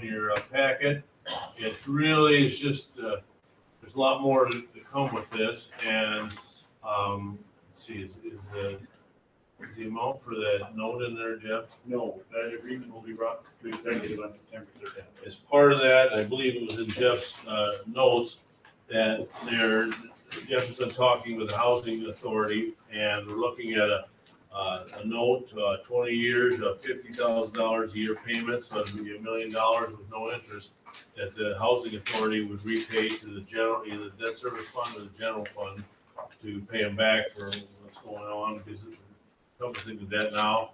your packet. It really is just, there's a lot more to come with this, and, let's see, is the amount for that note in there, Jeff? No, that agreement will be brought to executive on September 13th. As part of that, I believe it was in Jeff's, notes, that Jeff's been talking with the housing authority, and we're looking at a note, 20 years of $50,000 a year payment, so it'd be $1 million with no interest, that the housing authority would repay to the general, either the debt service fund or the general fund, to pay them back for what's going on, because it comes into debt now.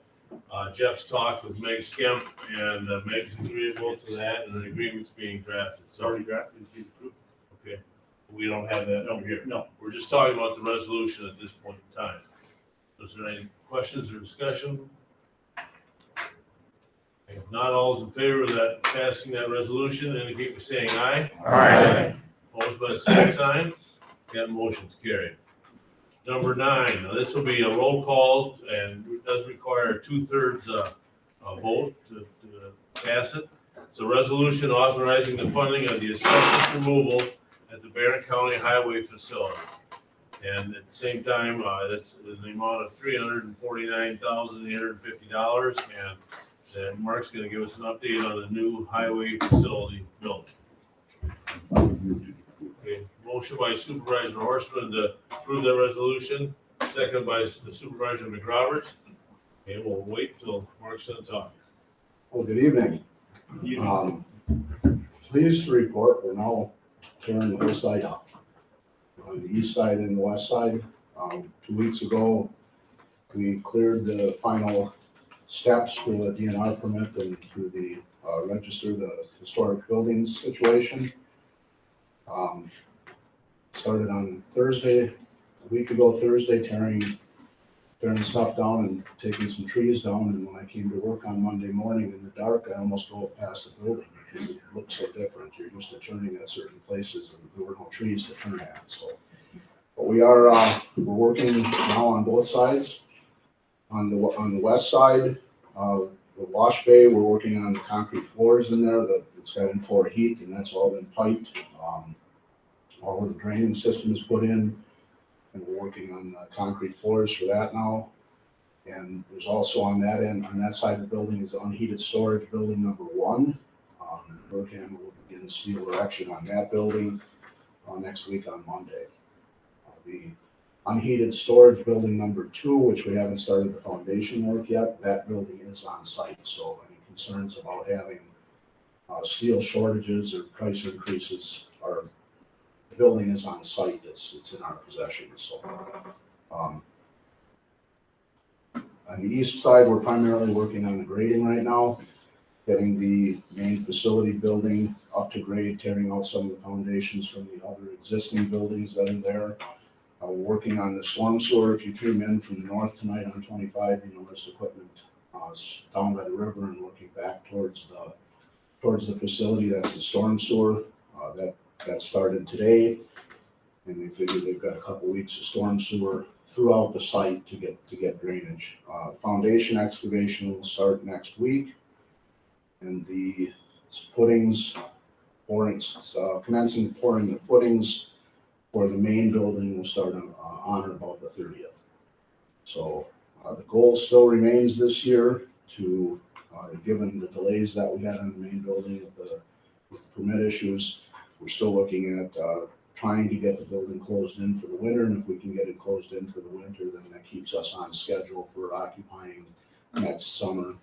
Jeff's talked with Meg Skemp, and Meg's agreeable to that, and an agreement's being drafted. It's already drafted, she's approved. Okay, we don't have that over here. No. We're just talking about the resolution at this point in time. Is there any questions or discussion? If not, all is in favor of that, passing that resolution, indicate by saying aye. Aye. Opposed by the same sign? That motion's carried. Number 9, now this will be a roll call, and it does require a 2/3 vote to pass it. It's a resolution authorizing the funding of the asbestos removal at the Barron County Highway facility. And at the same time, that's in the amount of $349,850, and Mark's gonna give us an update on the new highway facility building. Okay, motion by Supervisor Horstman to approve that resolution, second by Supervisor McRoberts. Okay, we'll wait till Mark's gonna talk. Well, good evening. Pleased to report, we're now tearing the whole site up. On the east side and the west side. 2 weeks ago, we cleared the final steps for the DNR permit and through the register, the historic buildings situation. Started on Thursday, a week ago Thursday, tearing stuff down and taking some trees down. And when I came to work on Monday morning in the dark, I almost drove past the building because it looked so different. You're used to turning at certain places and there were no trees to turn at, so. But we're working now on both sides. On the west side, the wash bay, we're working on the concrete floors in there. It's got in-floor heat, and that's all been piped. All of the draining system is put in, and we're working on concrete floors for that now. And there's also on that end, on that side of the building, is unheated storage building number 1. Burkham will begin steel erection on that building next week on Monday. The unheated storage building number 2, which we haven't started the foundation work yet, that building is on site. So any concerns about having steel shortages or price increases, the building is on site. It's in our possession. So on the east side, we're primarily working on the grading right now, getting the main facility building up to grade, tearing out some of the foundations from the other existing buildings that are there. We're working on the storm sewer. If you came in from the north tonight on 25, you noticed equipment down by the river and looking back towards the facility. That's the storm sewer. That started today, and they figure they've got a couple weeks of storm sewer throughout the site to get drainage. Foundation excavation will start next week, and the footings, commencing pouring the footings for the main building will start on or about the 30th. So the goal still remains this year to, given the delays that we had on the main building with the permit issues, we're still looking at trying to get the building closed in for the winter. And if we can get it closed in for the winter, then that keeps us on schedule for occupying next summer.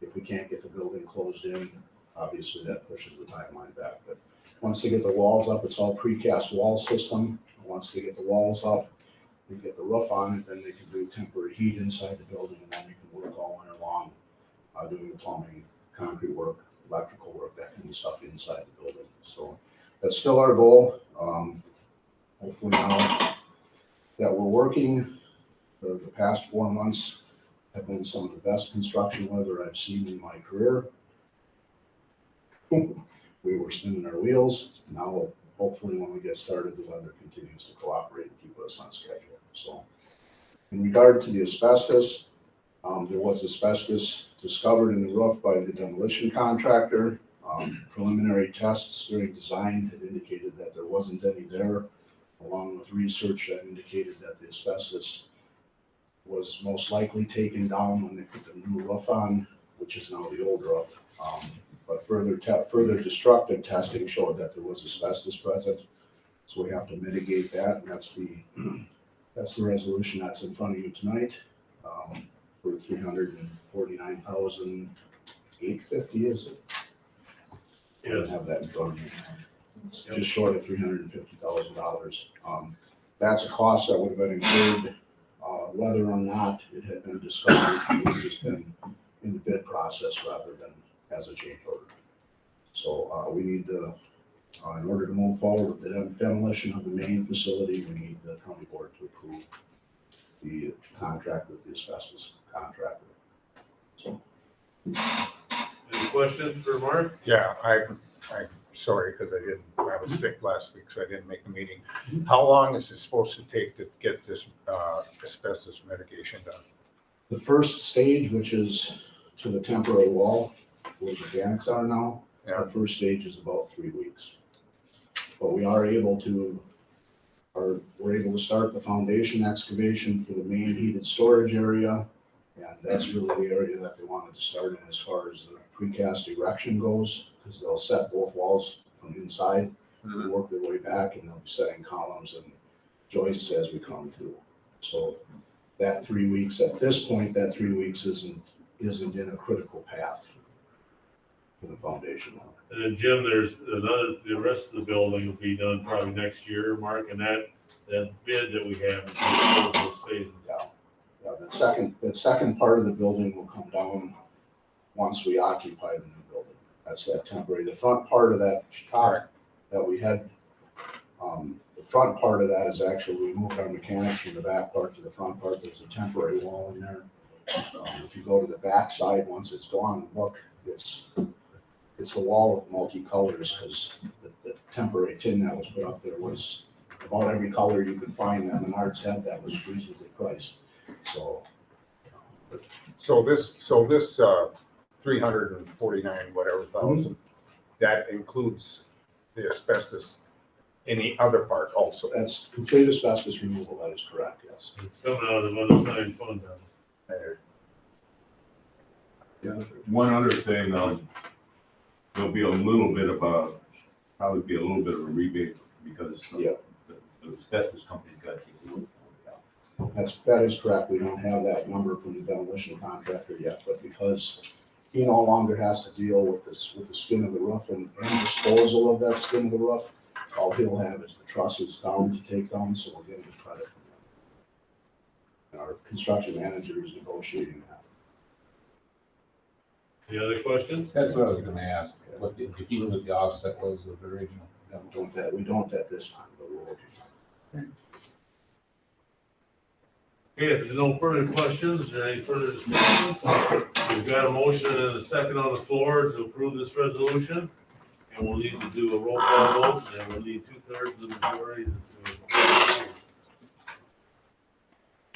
If we can't get the building closed in, obviously that pushes the timeline back. But once they get the walls up, it's all precast wall system. Once they get the walls up, we get the roof on it, then they can do temporary heat inside the building, and then you can work all winter long doing the plumbing, concrete work, electrical work, that kind of stuff inside the building. So that's still our goal. Hopefully now that we're working, the past 4 months have been some of the best construction weather I've seen in my career. We were spinning our wheels. Now hopefully when we get started, the weather continues to cooperate and keep us on schedule. So in regard to the asbestos, there was asbestos discovered in the roof by the demolition contractor. Preliminary tests during design had indicated that there wasn't any there, along with research that indicated that the asbestos was most likely taken down when they put the new roof on, which is now the old roof. But further destructive testing showed that there was asbestos present. So we have to mitigate that, and that's the resolution that's in front of you tonight, for $349,850, is it? I don't have that in front of me. It's just short of $350,000. That's a cost that would have been incurred, whether or not it had been discovered. It would have just been in the bid process rather than as a change order. So we need the, in order to move forward with the demolition of the main facility, we need the county board to approve the contract with the asbestos contractor. So. Any questions for Mark? Yeah, I'm sorry, because I was sick last week, so I didn't make the meeting. How long is it supposed to take to get this asbestos mitigation done? The first stage, which is to the temporary wall where the mechanics are now, the first stage is about 3 weeks. But we are able to, we're able to start the foundation excavation for the main heated storage area. And that's really the area that they wanted to start in as far as the precast erection goes, because they'll set both walls from inside, work their way back, and they'll be setting columns and joists as we come through. So that 3 weeks, at this point, that 3 weeks isn't in a critical path for the foundation work. And then Jim, there's another, the rest of the building will be done probably next year, Mark, and that bid that we have is those phases. Yeah, that second part of the building will come down once we occupy the new building. That's that temporary. The front part of that shot that we had, the front part of that is actually, we moved our mechanics from the back part to the front part. There's a temporary wall in there. If you go to the back side, once it's gone, look, it's a wall of multi-colors, because the temporary tin that was put up there was about every color you could find that Menards had that was reasonably priced. So this 349 whatever thousand, that includes the asbestos in the other part also. That's complete asbestos removal. That is correct. Yes. It's coming out of the unassigned fund. One other thing, there'll be a little bit of probably be a little bit of a rebate because the asbestos company's got to take a look. That is correct. We don't have that number from the demolition contractor yet, but because he no longer has to deal with this, with the skin of the roof and disposal of that skin of the roof, all he'll have is the trusses down to take down, so we'll get him credit from that. And our construction manager is negotiating that. Any other questions? That's what I was gonna ask, what, if you look at the offset was of the original. We don't at this time, but we're working on it. Okay, if there's no further questions or any further discussion, we've got a motion and a second on the floor to approve this resolution. And we'll need to do a roll call vote, and we'll need 2/3 of the majority to.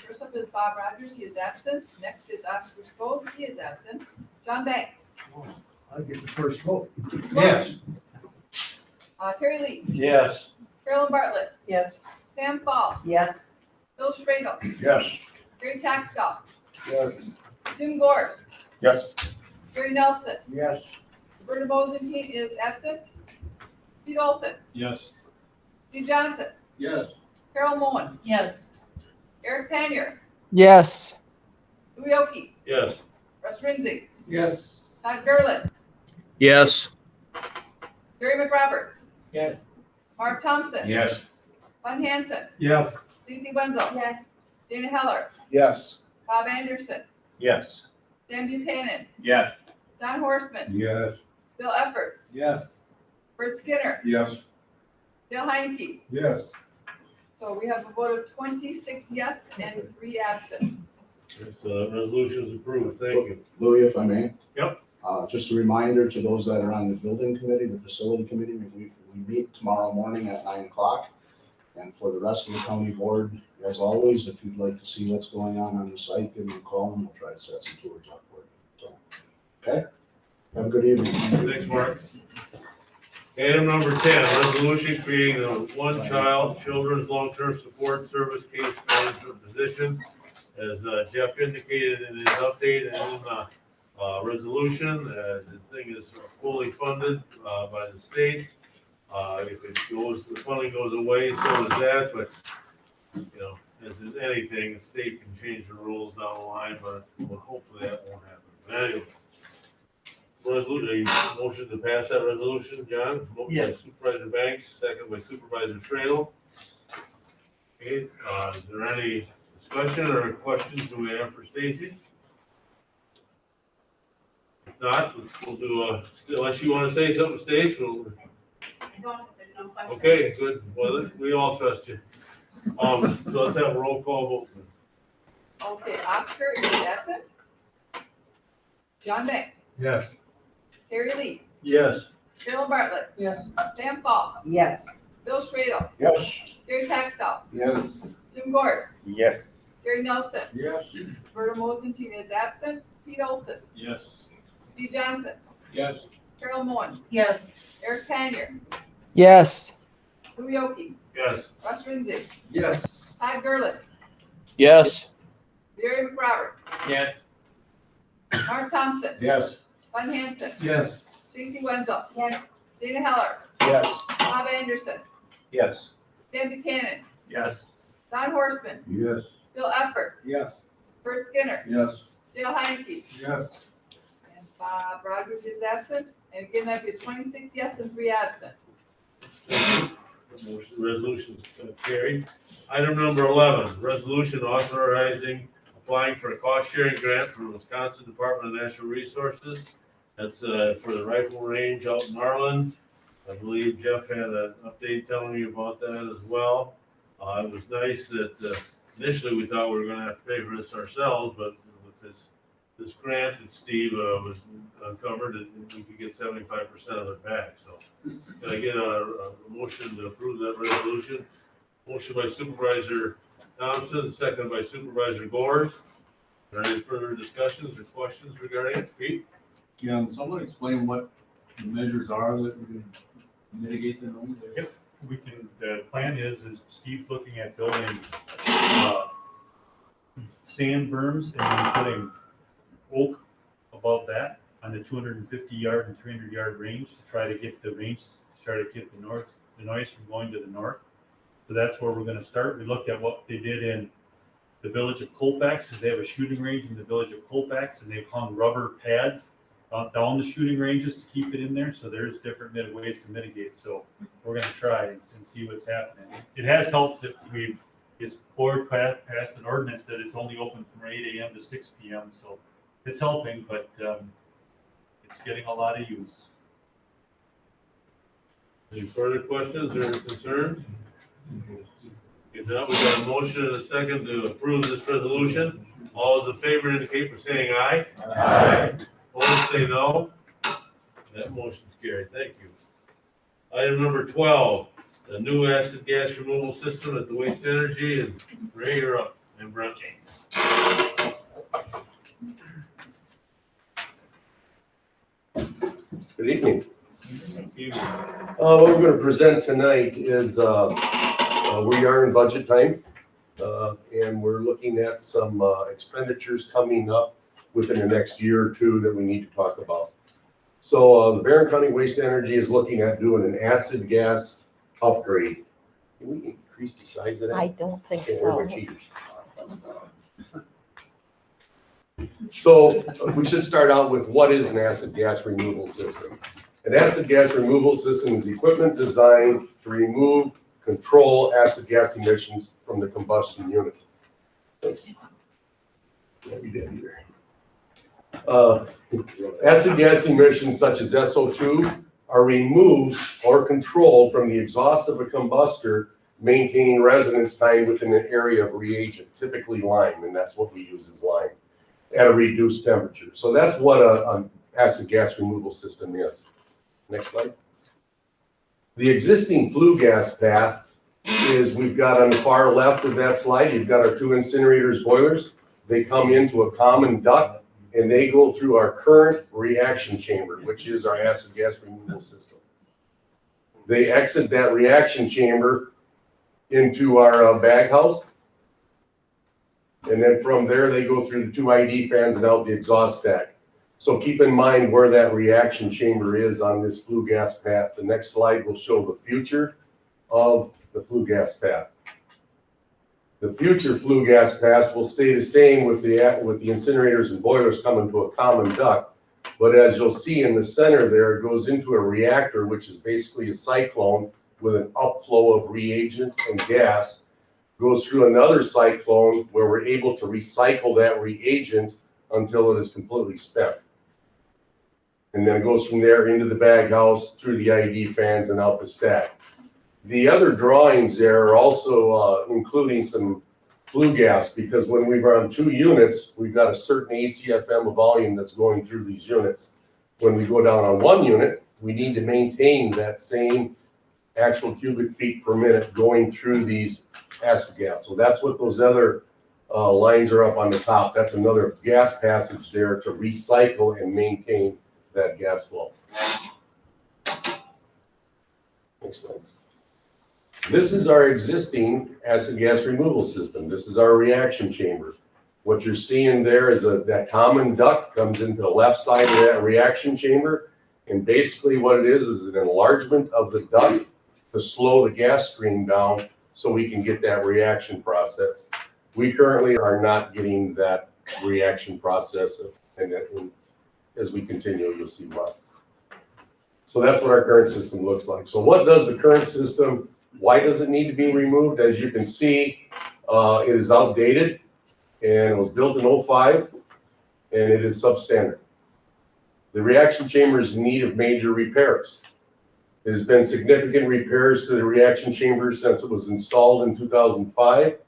First up is Bob Rogers, he is absent. Next is Oscar Scholes, he is absent. John Banks. I get the first vote. Yes. Terry Lee. Yes. Carolyn Bartlett. Yes. Pam Fall. Yes. Bill Schradel. Yes. Gary Taxgal. Yes. Jim Gores. Yes. Gary Nelson. Yes. Roberta Mosentine is absent. Pete Olson. Yes. Steve Johnson. Yes. Carol Moen. Yes. Eric Panier. Yes. Louis Oki. Yes. Russ Rinzig. Yes. Todd Gerlin. Yes. Gary McRoberts. Yes. Mark Thompson. Yes. Glenn Hansen. Yes. Stacy Wenzel. Yes. Dana Heller. Yes. Bob Anderson. Yes. Dan Buchanan. Yes. Don Horstman. Yes. Bill Efforts. Yes. Bert Skinner. Yes. Dale Heineke. Yes. So we have a vote of 26 yes and 3 absent. This resolution is approved. Thank you. Louis, if I may. Yep. Just a reminder to those that are on the building committee, the facility committee, we We meet tomorrow morning at 9 o'clock. And for the rest of the county board, as always, if you'd like to see what's going on the site, give me a call and we'll try to set some tours up for you. So, okay? Have a good evening. Thanks, Mark. Item number 10, resolution creating a one-child children's long-term support service case management position. As Jeff indicated in his update and in the resolution, the thing is fully funded by the state. If it goes, the funding goes away, so does that, but, you know, as in anything, the state can change the rules down the line, but well, hopefully that won't happen. But anyway, motion to pass that resolution, John? Motion by Supervisor Banks, second by Supervisor Trail. Okay, is there any discussion or questions that we have for Stacy? If not, we'll do, unless you want to say something, Stacy, we'll. Okay, good. Well, we all trust you. So let's have a roll call vote. Okay, Oscar, is absent? John Banks, Yes. Terry Lee, Yes. Carol Bartlett. Yes. Sam Fall, Yes. Bill Schradel, Yes. Gary Taxell, Yes. Jim Gores, Yes. Gary Nelson, Yes. Roberta Mosentin is absent, Pete Olson, Yes. Steve Johnson, Yes. Carol Moen, Yes. Eric Panier, Yes. Louis Oki, Yes. Russ Rinzig, Yes. Todd Gerlach, Yes. Barry McRoberts, Yes. Mark Thompson, Yes. Glenn Hansen, Yes. Stacy Wenzel, Yes. Dana Heller, Yes. Bob Anderson, Yes. Dan Buchanan, Yes. Don Horstman, Yes. Bill Efforts, Yes. Bert Skinner, Yes. Dale Heineke, Yes. and Bob Rogers is absent. And again, that'd be 26 yes and 3 absent. Motion, resolution carried. Item number 11, resolution authorizing applying for a cost-sharing grant from the Wisconsin Department of Natural Resources. That's for the rifle range out in Marlin. I believe Jeff had an update telling me about that as well. It was nice that initially we thought we were gonna have to pay for this ourselves, but with this grant that Steve was uncovered, we could get 75% of it back, so. Can I get a motion to approve that resolution? Motion by Supervisor Thompson, second by Supervisor Gores. Are there any further discussions or questions regarding it? Pete? Can someone explain what the measures are that we can mitigate the noise? Yep, we can, the plan is Steve's looking at building, sand berms and then putting oak above that on the 250 yard and 300 yard range to try to get the range, to try to get the noise from going to the north. So that's where we're gonna start. We looked at what they did in the village of Colfax, because they have a shooting range in the village of Colfax, and they've hung rubber pads down the shooting ranges to keep it in there. So there's different ways to mitigate. So we're gonna try and see what's happening. It has helped that his board passed an ordinance that it's only open from 8 a.m. to 6 p.m. So it's helping, but it's getting a lot of use. Any further questions or concerns? If not, we got a motion and a second to approve this resolution. All those in favor indicate by saying aye. Aye. Opposed, say no. That motion's carried. Thank you. Item number 12, the new acid gas removal system at the Waste Energy, and Ray, you're up, and Brent. Good evening. What we're going to present tonight is we are in budget time, and we're looking at some expenditures coming up within the next year or two that we need to talk about. So the Barron County Waste Energy is looking at doing an acid gas upgrade. Can we increase the size of that? I don't think Can't so. wear my cheaters. So we should start out with what is an acid gas removal system. An acid gas removal system is equipment designed to remove, control acid gas emissions from the combustion unit. Thanks. Can't be that either. Acid gas emissions such as SO2 are removed or controlled from the exhaust of a combustor, maintaining residence time within an area of reagent, typically lime, and that's what we use as lime, at a reduced temperature. So that's what an acid gas removal system is. Next slide. The existing flue gas path is, we've got on the far left of that slide, you've got our 2 incinerators boilers. They come into a common duct and they go through our current reaction chamber, which is our acid gas removal system. They exit that reaction chamber into our bag house. And then from there, they go through the 2 ID fans and out the exhaust stack. So keep in mind where that reaction chamber is on this flue gas path. The next slide will show the future of the flue gas path. The future flue gas paths will stay the same with the incinerators and boilers coming to a common duct. But as you'll see in the center there, it goes into a reactor, which is basically a cyclone with an upflow of reagent and gas. Goes through another cyclone where we're able to recycle that reagent until it is completely spent. And then it goes from there into the bag house, through the ID fans and out the stack. The other drawings there are also including some flue gas, because when we run 2 units, we've got a certain ACFM of volume that's going through these units. When we go down on 1 unit, we need to maintain that same actual cubic feet per minute going through these acid gas. So that's what those other lines are up on the top. That's another gas passage there to recycle and maintain that gas flow. Next slide. This is our existing acid gas removal system. This is our reaction chamber. What you're seeing there is that common duct comes into the left side of that reaction chamber. And basically what it is an enlargement of the duct to slow the gas stream down so we can get that reaction process. We currently are not getting that reaction process, and as we continue, you'll see why. So that's what our current system looks like. So what does the current system, why does it need to be removed? As you can see, it is outdated, and it was built in 2005, and it is substandard. The reaction chamber is in need of major repairs. There's been significant repairs to the reaction chamber since it was installed in 2005,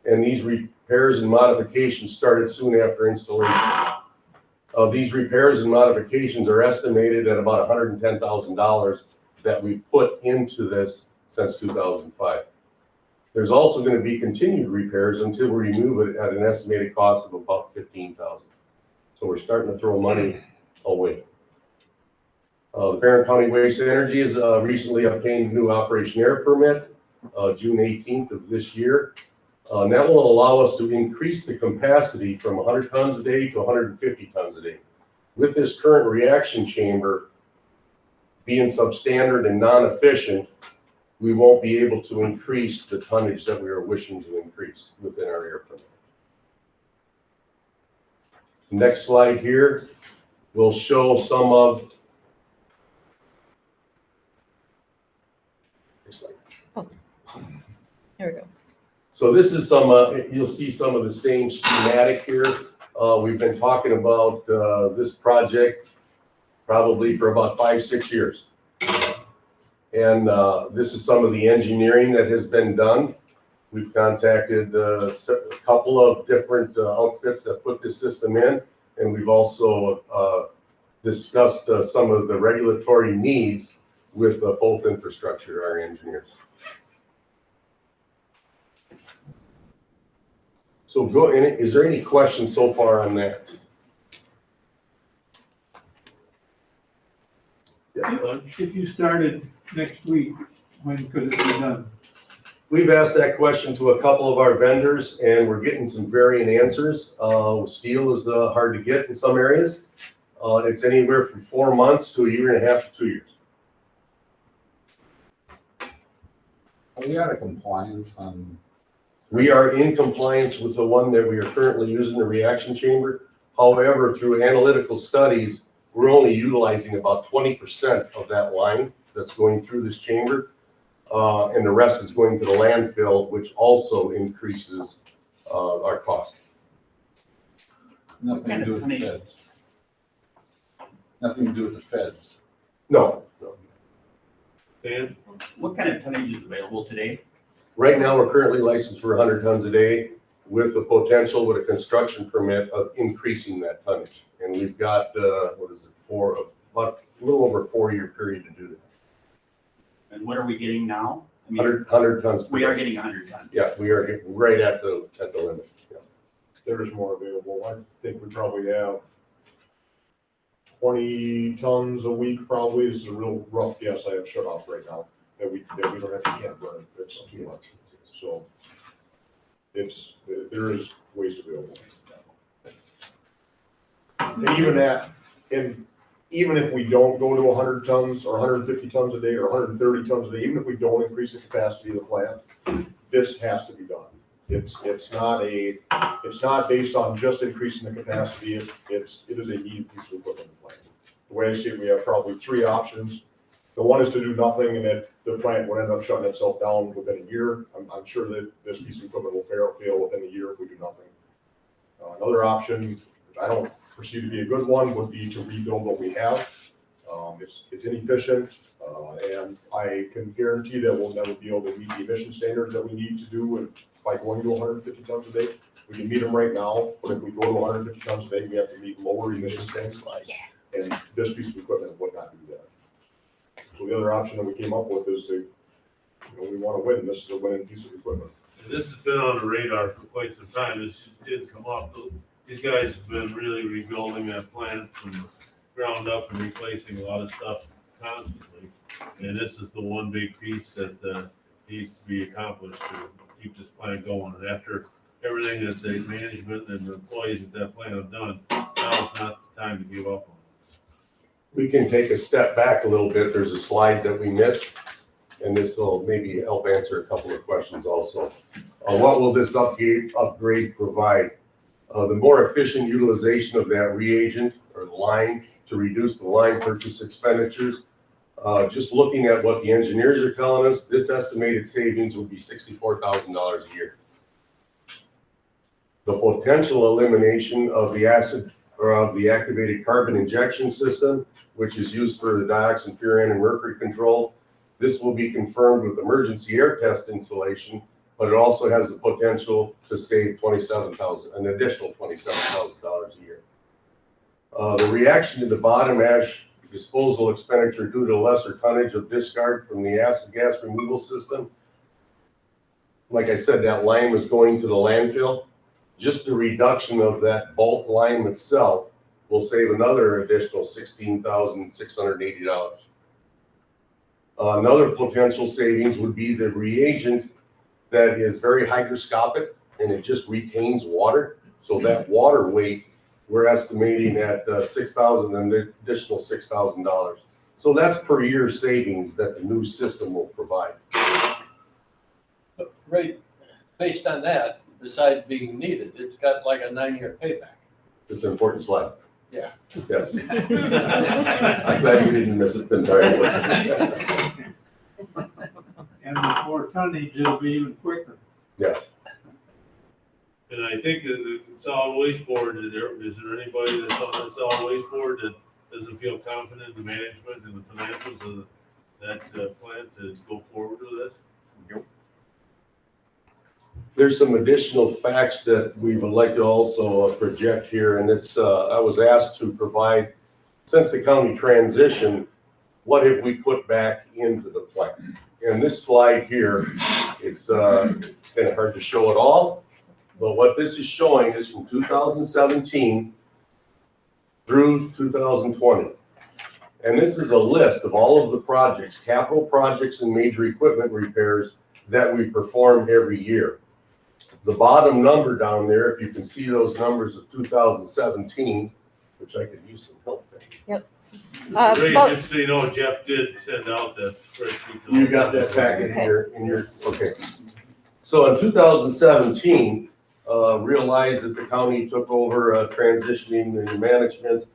and these repairs and modifications started soon after installation. These repairs and modifications are estimated at about $110,000 that we've put into this since 2005. There's also going to be continued repairs until we remove it at an estimated cost of about $15,000. So we're starting to throw money away. The Barron County Waste Energy has recently obtained a new operation air permit, June 18th of this year. And that will allow us to increase the capacity from 100 tons a day to 150 tons a day. With this current reaction chamber being substandard and non-efficient, we won't be able to increase the tonnage that we are wishing to increase within our air permit. Next slide here will show some of. There we go. So this is some, you'll see some of the same schematic here. We've been talking about this project probably for about 5-6 years. And this is some of the engineering that has been done. We've contacted a couple of different outfits that put this system in, and we've also discussed some of the regulatory needs with both infrastructure, our engineers. So is there any questions so far on that? If you started next week, when could it be done? We've asked that question to a couple of our vendors, and we're getting some varying answers. Steel is hard to get in some areas. It's anywhere from 4 months to 1.5 years to 2 years. Are we out of compliance on? We are in compliance with the one that we are currently using, the reaction chamber. However, through analytical studies, we're only utilizing about 20% of that line that's going through this chamber. And the rest is going to the landfill, which also increases our cost. Nothing to do with the feds. Nothing to do with the feds. No. Dan? What kind of tonnage is available today? Right now, we're currently licensed for 100 tons a day with the potential with a construction permit of increasing that tonnage. And we've got, about a little over 4-year period to do that. And what are we getting now? I mean, 100 tons. per we are day. getting 100 tons. Yeah, we are getting right at the limit. Yeah. There is more available. I think we probably have 20 tons a week, probably. This is a real rough guess. I have shut off right now that we don't have to can't burn. It's too much. So there is waste available. And even if we don't go to 100 tons or 150 tons a day or 130 tons a day, even if we don't increase the capacity of the plant, this has to be done. It's not based on just increasing the capacity. It is a needed piece of equipment in the plant. The way I see it, we have probably three options. The one is to do nothing and that the plant would end up shutting itself down within a year. I'm sure that this piece of equipment will fail within a year if we do nothing. Another option, which I don't foresee to be a good one, would be to rebuild what we have. It's inefficient, and I can guarantee that we'll never be able to meet the emission standards that we need to do by going to 150 tons a day. We can meet them right now, but if we go to 150 tons a day, we have to meet lower emission standards. And this piece of equipment would not do that. So the other option that we came up with is we want to win. This is a winning piece of equipment. And this has been on the radar for quite some time. This did come up. These guys have been really rebuilding that plant from the ground up and replacing a lot of stuff constantly. And this is the one big piece that needs to be accomplished to keep this plant going. And after everything that the management and the employees at that plant have done, now is not the time to give up on it. We can take a step back a little bit. There's a slide that we missed, and this will maybe help answer a couple of questions also. What will this upgrade provide? The more efficient utilization of that reagent or the line to reduce the line purchase expenditures. Just looking at what the engineers are telling us, this estimated savings would be $64,000 a year. The potential elimination of the acid or of the activated carbon injection system, which is used for the dioxin, furan, and mercury control. This will be confirmed with emergency air test installation, but it also has the potential to save an additional $27,000 a year. The reaction to the bottom ash disposal expenditure due to lesser tonnage of discard from the acid gas removal system. Like I said, that lime was going to the landfill. Just the reduction of that bulk lime itself will save another additional $16,680. Another potential savings would be the reagent that is very hygroscopic and it just retains water. So that water weight, we're estimating at $6,000 and an additional $6,000. So that's per year savings that the new system will provide. Right, based on that, besides being needed, it's got like a 9-year payback. It's an important slide. Yeah. Yes. I'm glad you didn't miss it entirely. And with more tonnage, it'll be even quicker. Yes. And I think that the solid waste board, is there anybody that's on the solid waste board that doesn't feel confident in the management and the financials of that plant to go forward with this? Nope. There's some additional facts that we would like to also project here, and it's, I was asked to provide, since the county transition, what have we put back into the plant? And this slide here, it's kind of hard to show it all, but what this is showing is from 2017 through 2020. And this is a list of all of the projects, capital projects and major equipment repairs that we perform every year. The bottom number down there, if you can see those numbers of 2017, which I could use some help with. Yep. Ray, just so you know, Jeff did send out that spreadsheet. You got that packet here in your, okay. So in 2017, realized that the county took over transitioning the management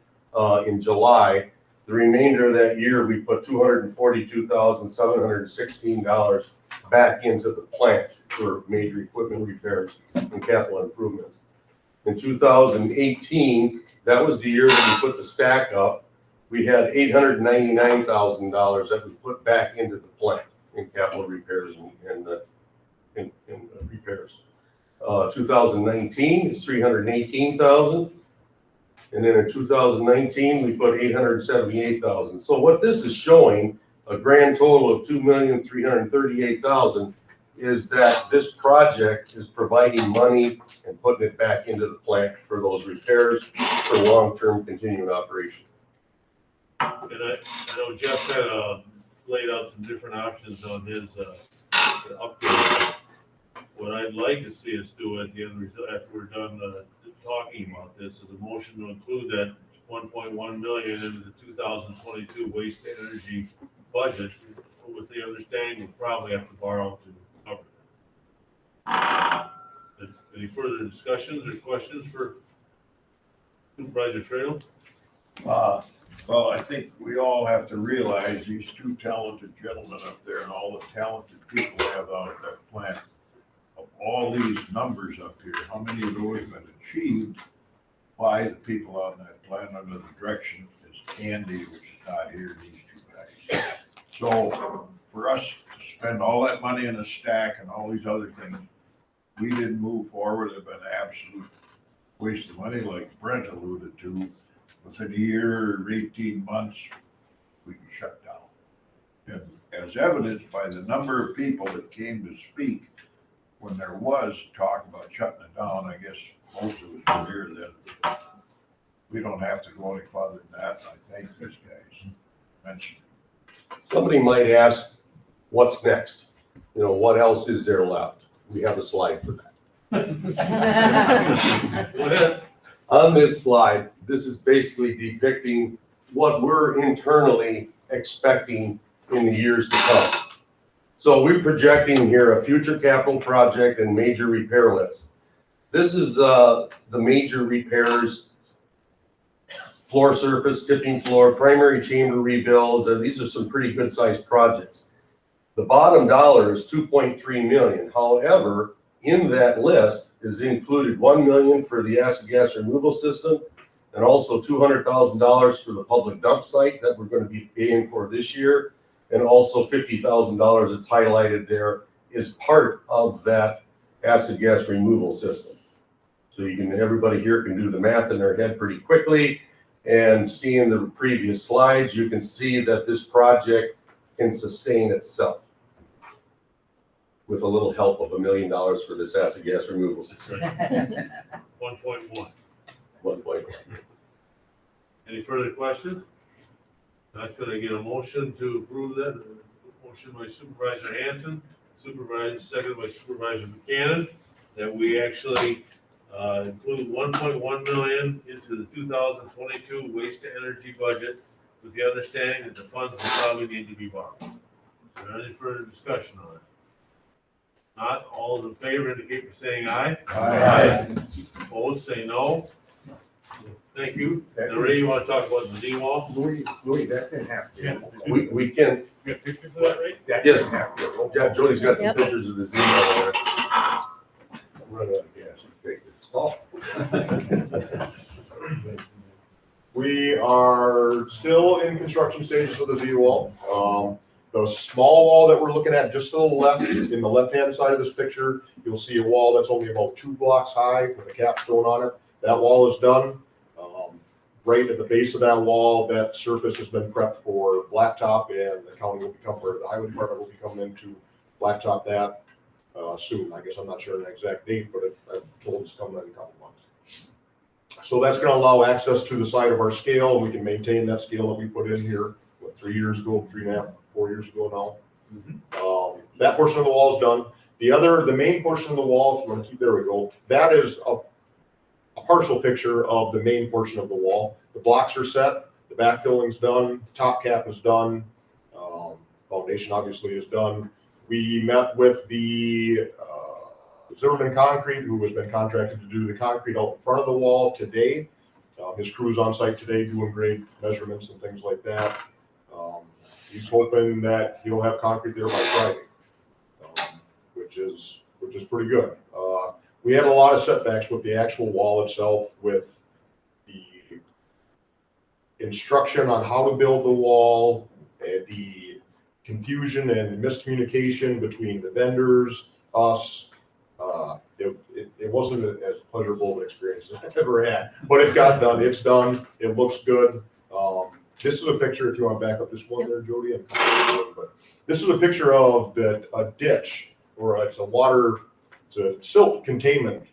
in July. The remainder of that year, we put $242,716 back into the plant for major equipment repairs and capital improvements. In 2018, that was the year that we put the stack up. We had $899,000 that was put back into the plant in capital repairs and repairs. 2019 is $318,000. And then in 2019, we put $878,000. So what this is showing a grand total of $2,338,000, is that this project is providing money and putting it back into the plant for those repairs for long-term continuing operation. And I know Jeff had laid out some different options on his upgrade. What I'd like to see us do at the end, after we're done talking about this, is a motion to include that 1.1 million into the 2022 waste to energy budget, with the understanding we'll probably have to borrow to cover that. Any further discussions or questions for Supervisor Fredo? Well, I think we all have to realize these two talented gentlemen up there and all the talented people we have out at that plant, of all these numbers up here, how many of those have been achieved by the people out in that plant under the direction is Andy, which is not here, these two guys. So for us to spend all that money in a stack and all these other things, we didn't move forward. It's been an absolute waste of money, like Brent alluded to. Within a year or 18 months, we can shut down. And as evidenced by the number of people that came to speak when there was talk about shutting it down, I guess most of us were here then. We don't have to go any farther than that. I thank these guys. Mentioned. Somebody might ask, what's next? You know, what else is there left? We have a slide for that. Go ahead. On this slide, this is basically depicting what we're internally expecting in the years to come. So we're projecting here a future capital project and major repair list. This is the major repairs: floor surface, tipping floor, primary chamber rebuilds. These are some pretty good sized projects. The bottom dollar is 2.3 million. However, in that list is included 1 million for the acid gas removal system, and also $200,000 for the public dump site that we're going to be paying for this year, and also $50,000 that's highlighted there is part of that acid gas removal system. So you can, everybody here can do the math in their head pretty quickly, and seeing the previous slides, you can see that this project can sustain itself with a little help of $1 million for this acid gas removal system. 1.1. 1.1. Any further questions? Not gonna get a motion to approve that. Motion by Supervisor Hanson, second by Supervisor Buchanan, that we actually include 1.1 million into the 2022 waste to energy budget, with the understanding that the funds will probably need to be borrowed. Is there any further discussion on it? Not, all those in favor indicate by saying aye. Aye. Opposed, say no. Thank you. Now, Ray, you want to talk about the D-wall? Louis, that didn't have to. We can. You got pictures of that, Ray? Yes. Yeah, Jody's got some pictures of the Z there. I'm running out of gas. We are still in construction stages of the Z-wall. The small wall that we're looking at just to the left, in the left-hand side of this picture, you'll see a wall that's only about 2 blocks high with a capstone on it. That wall is done. Right at the base of that wall, that surface has been prepped for blacktop, and the county will become, or the highway department will be coming in to blacktop that soon. I guess I'm not sure an exact date, but I'm told it's coming in a couple months. So that's going to allow access to the side of our scale. We can maintain that scale that we put in here, 3 years ago, 3.5, 4 years ago now. That portion of the wall is done. The main portion of the wall, if you want to keep, there we go. That is a partial picture of the main portion of the wall. The blocks are set, the backfilling's done, top cap is done, foundation obviously is done. We met with the Zimmerman Concrete, who has been contracted to do the concrete out in front of the wall today. His crew's on site today doing grade measurements and things like that. He's hoping that he'll have concrete there by Friday, which is pretty good. We had a lot of setbacks with the actual wall itself, with the instruction on how to build the wall, and the confusion and miscommunication between the vendors, us. It wasn't as pleasurable of an experience as I've ever had, but it got done. It's done. It looks good. This is a picture, if you want to back up this one there, Jody. But this is a picture of a ditch, or it's a silt containment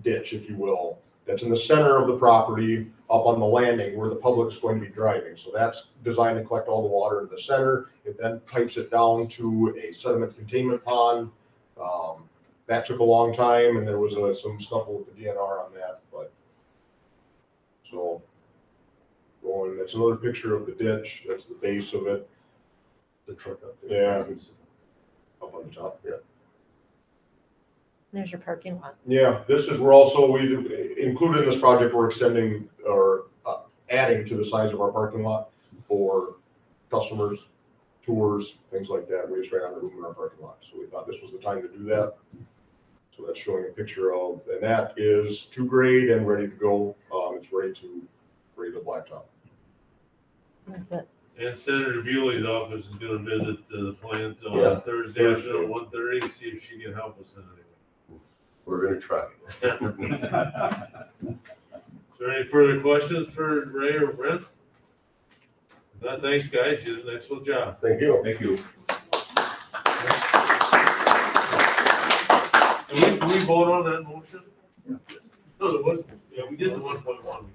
ditch, if you will, that's in the center of the property up on the landing where the public's going to be driving. So that's designed to collect all the water in the center. It then pipes it down to a sediment containment pond. That took a long time, and there was some stuff with the DNR on that, but so going, that's another picture of the ditch. That's the base of it. The truck up there. Yeah. Up on the top, yeah. There's your parking lot. Yeah, this is, we included in this project, we're extending or adding to the size of our parking lot for customers, tours, things like that. We just ran out of room in our parking lot. So we thought this was the time to do that. So that's showing a picture of, and that is to grade and ready to go. It's ready to blacktop. That's it. And Senator Bewley's office is gonna visit the plant Yeah, on Thursday afternoon at 1:30 to see if she can help us in any way. We're gonna try. Is there any further questions for Ray or Brent? If not, thanks, guys. You did an excellent job. Thank you. Thank you. Did we vote on that motion? No, there wasn't. Yeah, we did the 1.1.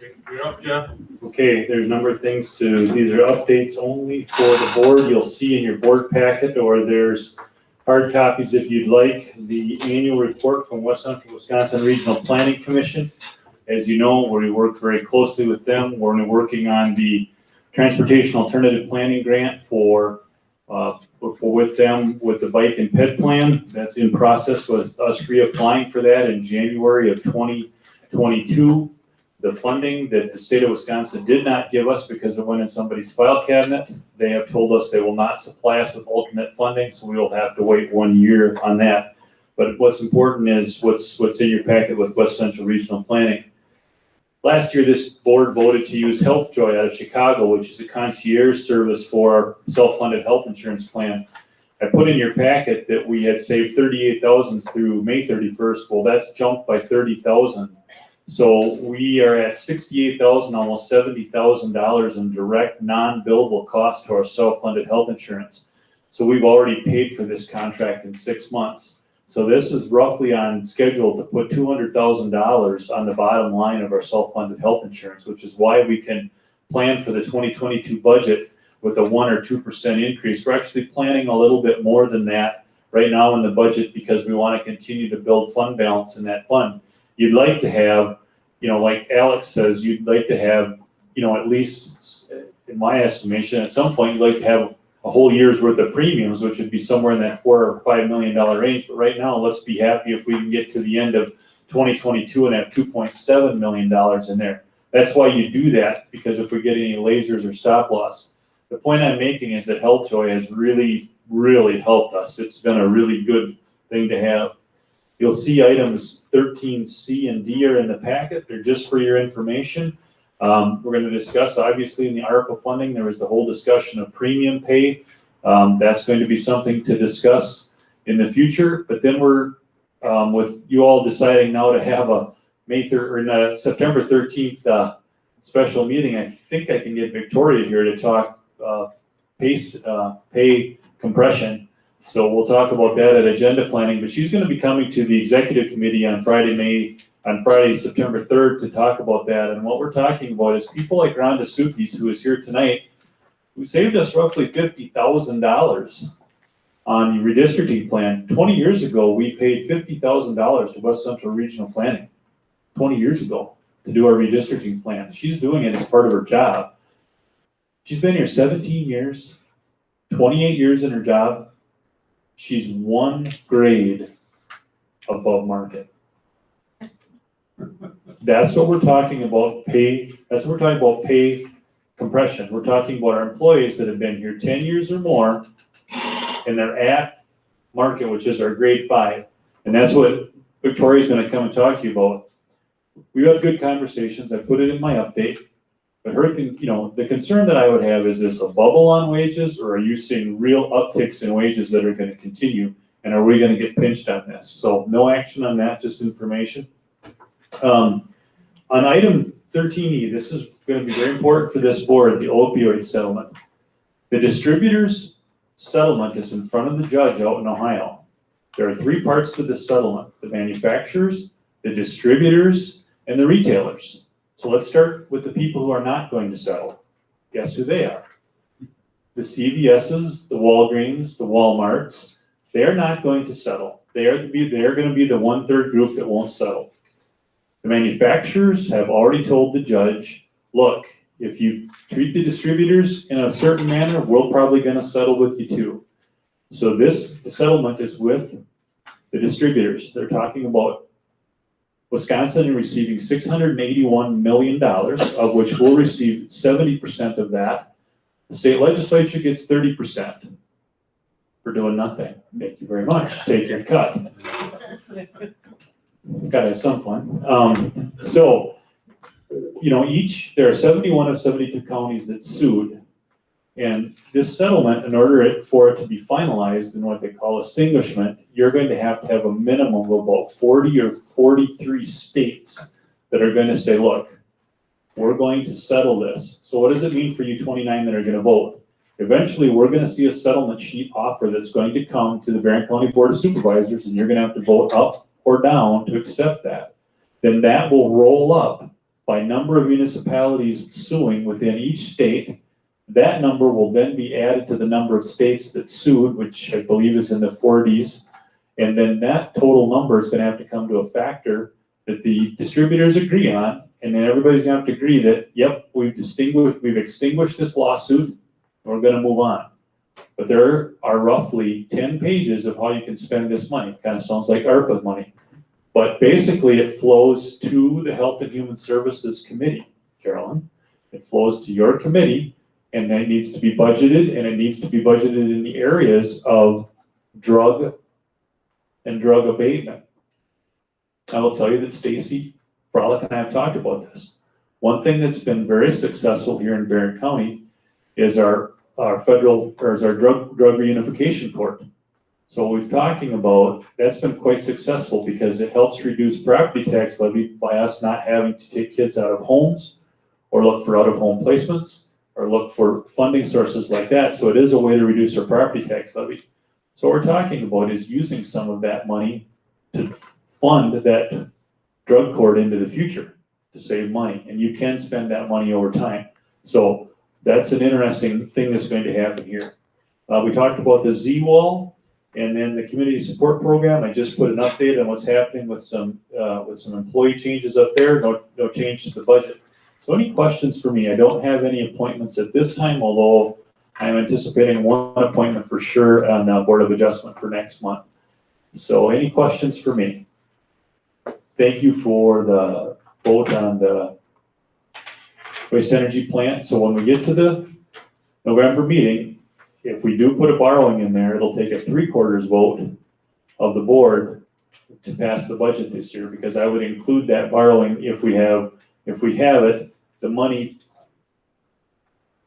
Okay, you're up, Jeff. Okay, there's a number of things these are updates only for the board. You'll see in your board packet, or there's hard copies if you'd like, the annual report from West Central Wisconsin Regional Planning Commission. As you know, we work very closely with them. We're working on the Transportation Alternative Planning Grant with them with the bike and ped plan. That's in process with us reapplying for that in January of 2022. The funding that the state of Wisconsin did not give us because it went in somebody's file cabinet, they have told us they will not supply us with alternate funding, so we will have to wait 1 year on that. But what's important is what's in your packet with West Central Regional Planning. Last year, this board voted to use Health Joy out of Chicago, which is a concierge service for our self-funded health insurance plan. I put in your packet that we had saved $38,000 through May 31st. Well, that's jumped by $30,000. So we are at $68,000, almost $70,000 in direct non-billable costs to our self-funded health insurance. So we've already paid for this contract in 6 months. So this is roughly on schedule to put $200,000 on the bottom line of our self-funded health insurance, which is why we can plan for the 2022 budget with a 1 or 2% increase. We're actually planning a little bit more than that right now in the budget because we want to continue to build fund balance in that fund. You'd like to have, like Alex says, you'd like to have, at least in my estimation, at some point, you'd like to have a whole year's worth of premiums, which would be somewhere in that $4 or $5 million range. But right now, let's be happy if we can get to the end of 2022 and have $2.7 million in there. That's why you do that, because if we get any lasers or stop loss. The point I'm making is that Health Joy has really, really helped us. It's been a really good thing to have. You'll see items 13C and D are in the packet. They're just for your information. We're going to discuss, obviously, in the ARPA funding, there was the whole discussion of premium pay. That's going to be something to discuss in the future. But then we're, with you all deciding now to have a September 13th special meeting, I think I can get Victoria here to talk pay compression. So we'll talk about that at agenda planning, but she's going to be coming to the executive committee on Friday, September 3rd to talk about that. And what we're talking about is people like Rhonda Sukis, who is here tonight, who saved us roughly $50,000 on the redistricting plan. 20 years ago, we paid $50,000 to West Central Regional Planning, 20 years ago, to do our redistricting plan. She's doing it as part of her job. She's been here 17 years, 28 years in her job. She's 1 grade above market. That's what we're talking about pay. That's what we're talking about pay compression. We're talking about our employees that have been here 10 years or more, and they're at market, which is our grade 5. And that's what Victoria's going to come and talk to you about. We've had good conversations. I put it in my update. But the concern that I would have is this a bubble on wages, or are you seeing real upticks in wages that are going to continue? And are we going to get pinched on this? So no action on that, just information. On item 13E, this is gonna be very important for this board, the opioid settlement. The distributors settlement is in front of the judge out in Ohio. There are three parts to this settlement: the manufacturers, the distributors, and the retailers. So let's start with the people who are not going to settle. Guess who they are? The CVS's, the Walgreens, the Walmarts. They're not going to settle. They're gonna be the 1/3 group that won't settle. The manufacturers have already told the judge, look, if you treat the distributors in a certain manner, we're probably gonna settle with you too. So the settlement is with the distributors. They're talking about Wisconsin receiving $681 million, of which we'll receive 70% of that. The state legislature gets 30% for doing nothing. Thank you very much. Take your cut. Gotta have some fun. So, there are 71 of 72 counties that sued. And this settlement, in order for it to be finalized in what they call extinguishment, you're going to have a minimum of about 40 or 43 states that are going to say, look, we're going to settle this. So what does it mean for you 29 that are going to vote? Eventually, we're going to see a settlement sheet offer that's going to come to the Barron County Board of Supervisors, and you're going to have to vote up or down to accept that. Then that will roll up by number of municipalities suing within each state. That number will then be added to the number of states that sued, which I believe is in the 40s. And then that total number is going to have to come to a factor that the distributors agree on. And then everybody's going to have to agree that, yep, we've extinguished this lawsuit, and we're going to move on. But there are roughly 10 pages of how you can spend this money. Kind of sounds like ARPA money. But basically it flows to the Health and Human Services Committee, Carolyn. It flows to your committee. And that needs to be budgeted, and it needs to be budgeted in the areas of drug and drug abatement. I will tell you that Stacy Frolick and I have talked about this. One thing that's been very successful here in Barron County is our drug reunification court. So what we've talking about, that's been quite successful because it helps reduce property tax levy by us not having to take kids out of homes or look for out-of-home placements, or look for funding sources like that. So it is a way to reduce our property tax levy. So what we're talking about is using some of that money to fund that drug court into the future to save money. And you can spend that money over time. So that's an interesting thing that's going to happen here. We talked about the Z-Wall and then the community support program. I just put an update on what's happening with some employee changes up there. No change to the budget. So any questions for me? I don't have any appointments at this time, although I'm anticipating one appointment for sure on the Board of Adjustment for next month. So any questions for me? Thank you for the vote on the waste energy plant. So when we get to the November meeting, if we do put a borrowing in there, it'll take a 3/4 vote of the board to pass the budget this year, because I would include that borrowing if we have it, the money,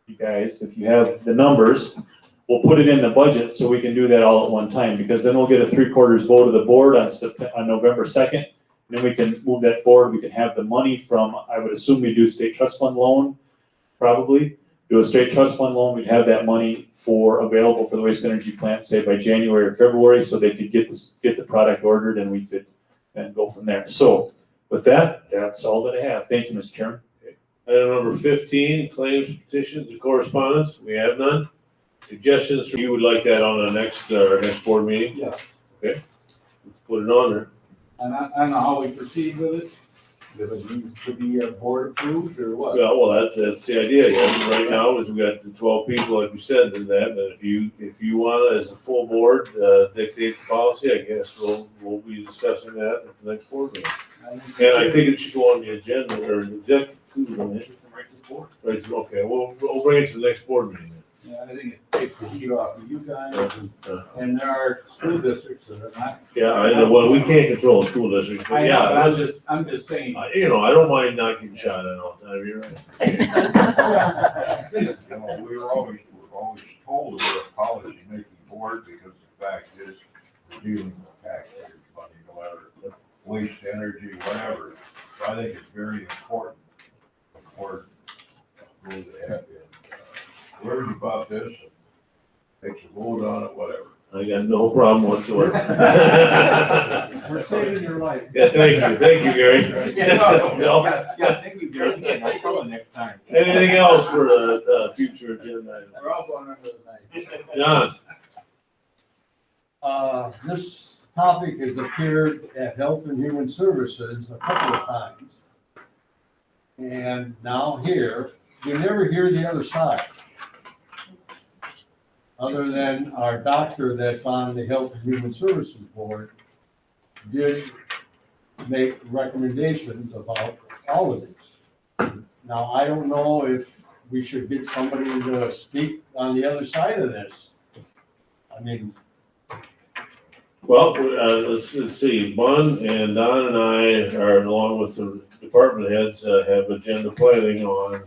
you guys, if you have the numbers, we'll put it in the budget so we can do that all at one time, because then we'll get a 3/4 vote of the board on November 2nd. And then we can move that forward. We can have the money from, I would assume we do state trust fund loan, probably. Do a state trust fund loan, we'd have that money available for the waste energy plant, say by January or February, so they could get the product ordered and we could then go from there. So with that, that's all that I have. Thank you, Mr. Chairman. Item number 15, claims, petitions, and correspondence. We have none. Suggestions from you would like that on our next board meeting? Yeah. Okay. Put it on there. And I know how we proceed with it, if it needs to be board approved or what. Well, that's the idea. Yeah. Right now is we got the 12 people, like we said, in that. But if you want to, as a full board, dictate the policy, I guess we'll be discussing that at the next board meeting. And I think it should go on the agenda or the executive. Right to the board. Right. Okay. We'll bring it to the next board meeting. Yeah, I think it takes the heat off of you guys, and there are school districts that are not. Yeah, I know. Well, we can't control the school districts, but I know, yeah. but I'm just saying. I don't mind not getting shot at all the time. You're right. We were always told we're a policy-making board, because the fact is, we're dealing with taxpayers' money, no matter waste, energy, whatever. So I think it's very important I got no problem whatsoever. We're saving your life. Yeah, thank you, Gary. Bill? Thank you, Gary. I'll tell you next time. Anything else for a future agenda item? We're all going under the knife. John? This topic has appeared at Health and Human Services a couple of times. And now here, you never hear the other side. Other than our doctor that's on the Health and Human Services Board did make recommendations about all of this. Now, I don't know if we should get somebody to speak on the other side of this. I mean, Well, let's see, Bun and Don and I are, along with the department heads, have agenda planning on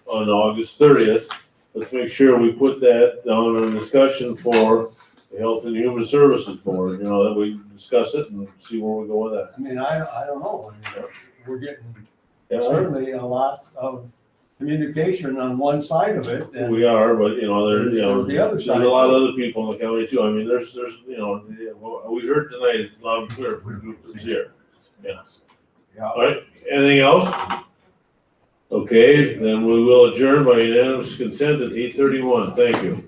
August 30th. Let's make sure we put that down on discussion for the Health and Human Services Board, you know, that we discuss it and see where we go with that. I mean, I don't know. I mean, we're getting Yeah, certainly a lot of communication on one side of it. And we are, but you know, There's the other there's side a lot of too. other people in the county too. I mean, there's, you know, we heard tonight loud and clear from the group that's here. Yeah. All right, anything else? Okay, then we will adjourn by unanimous consent at 8:31. Thank you.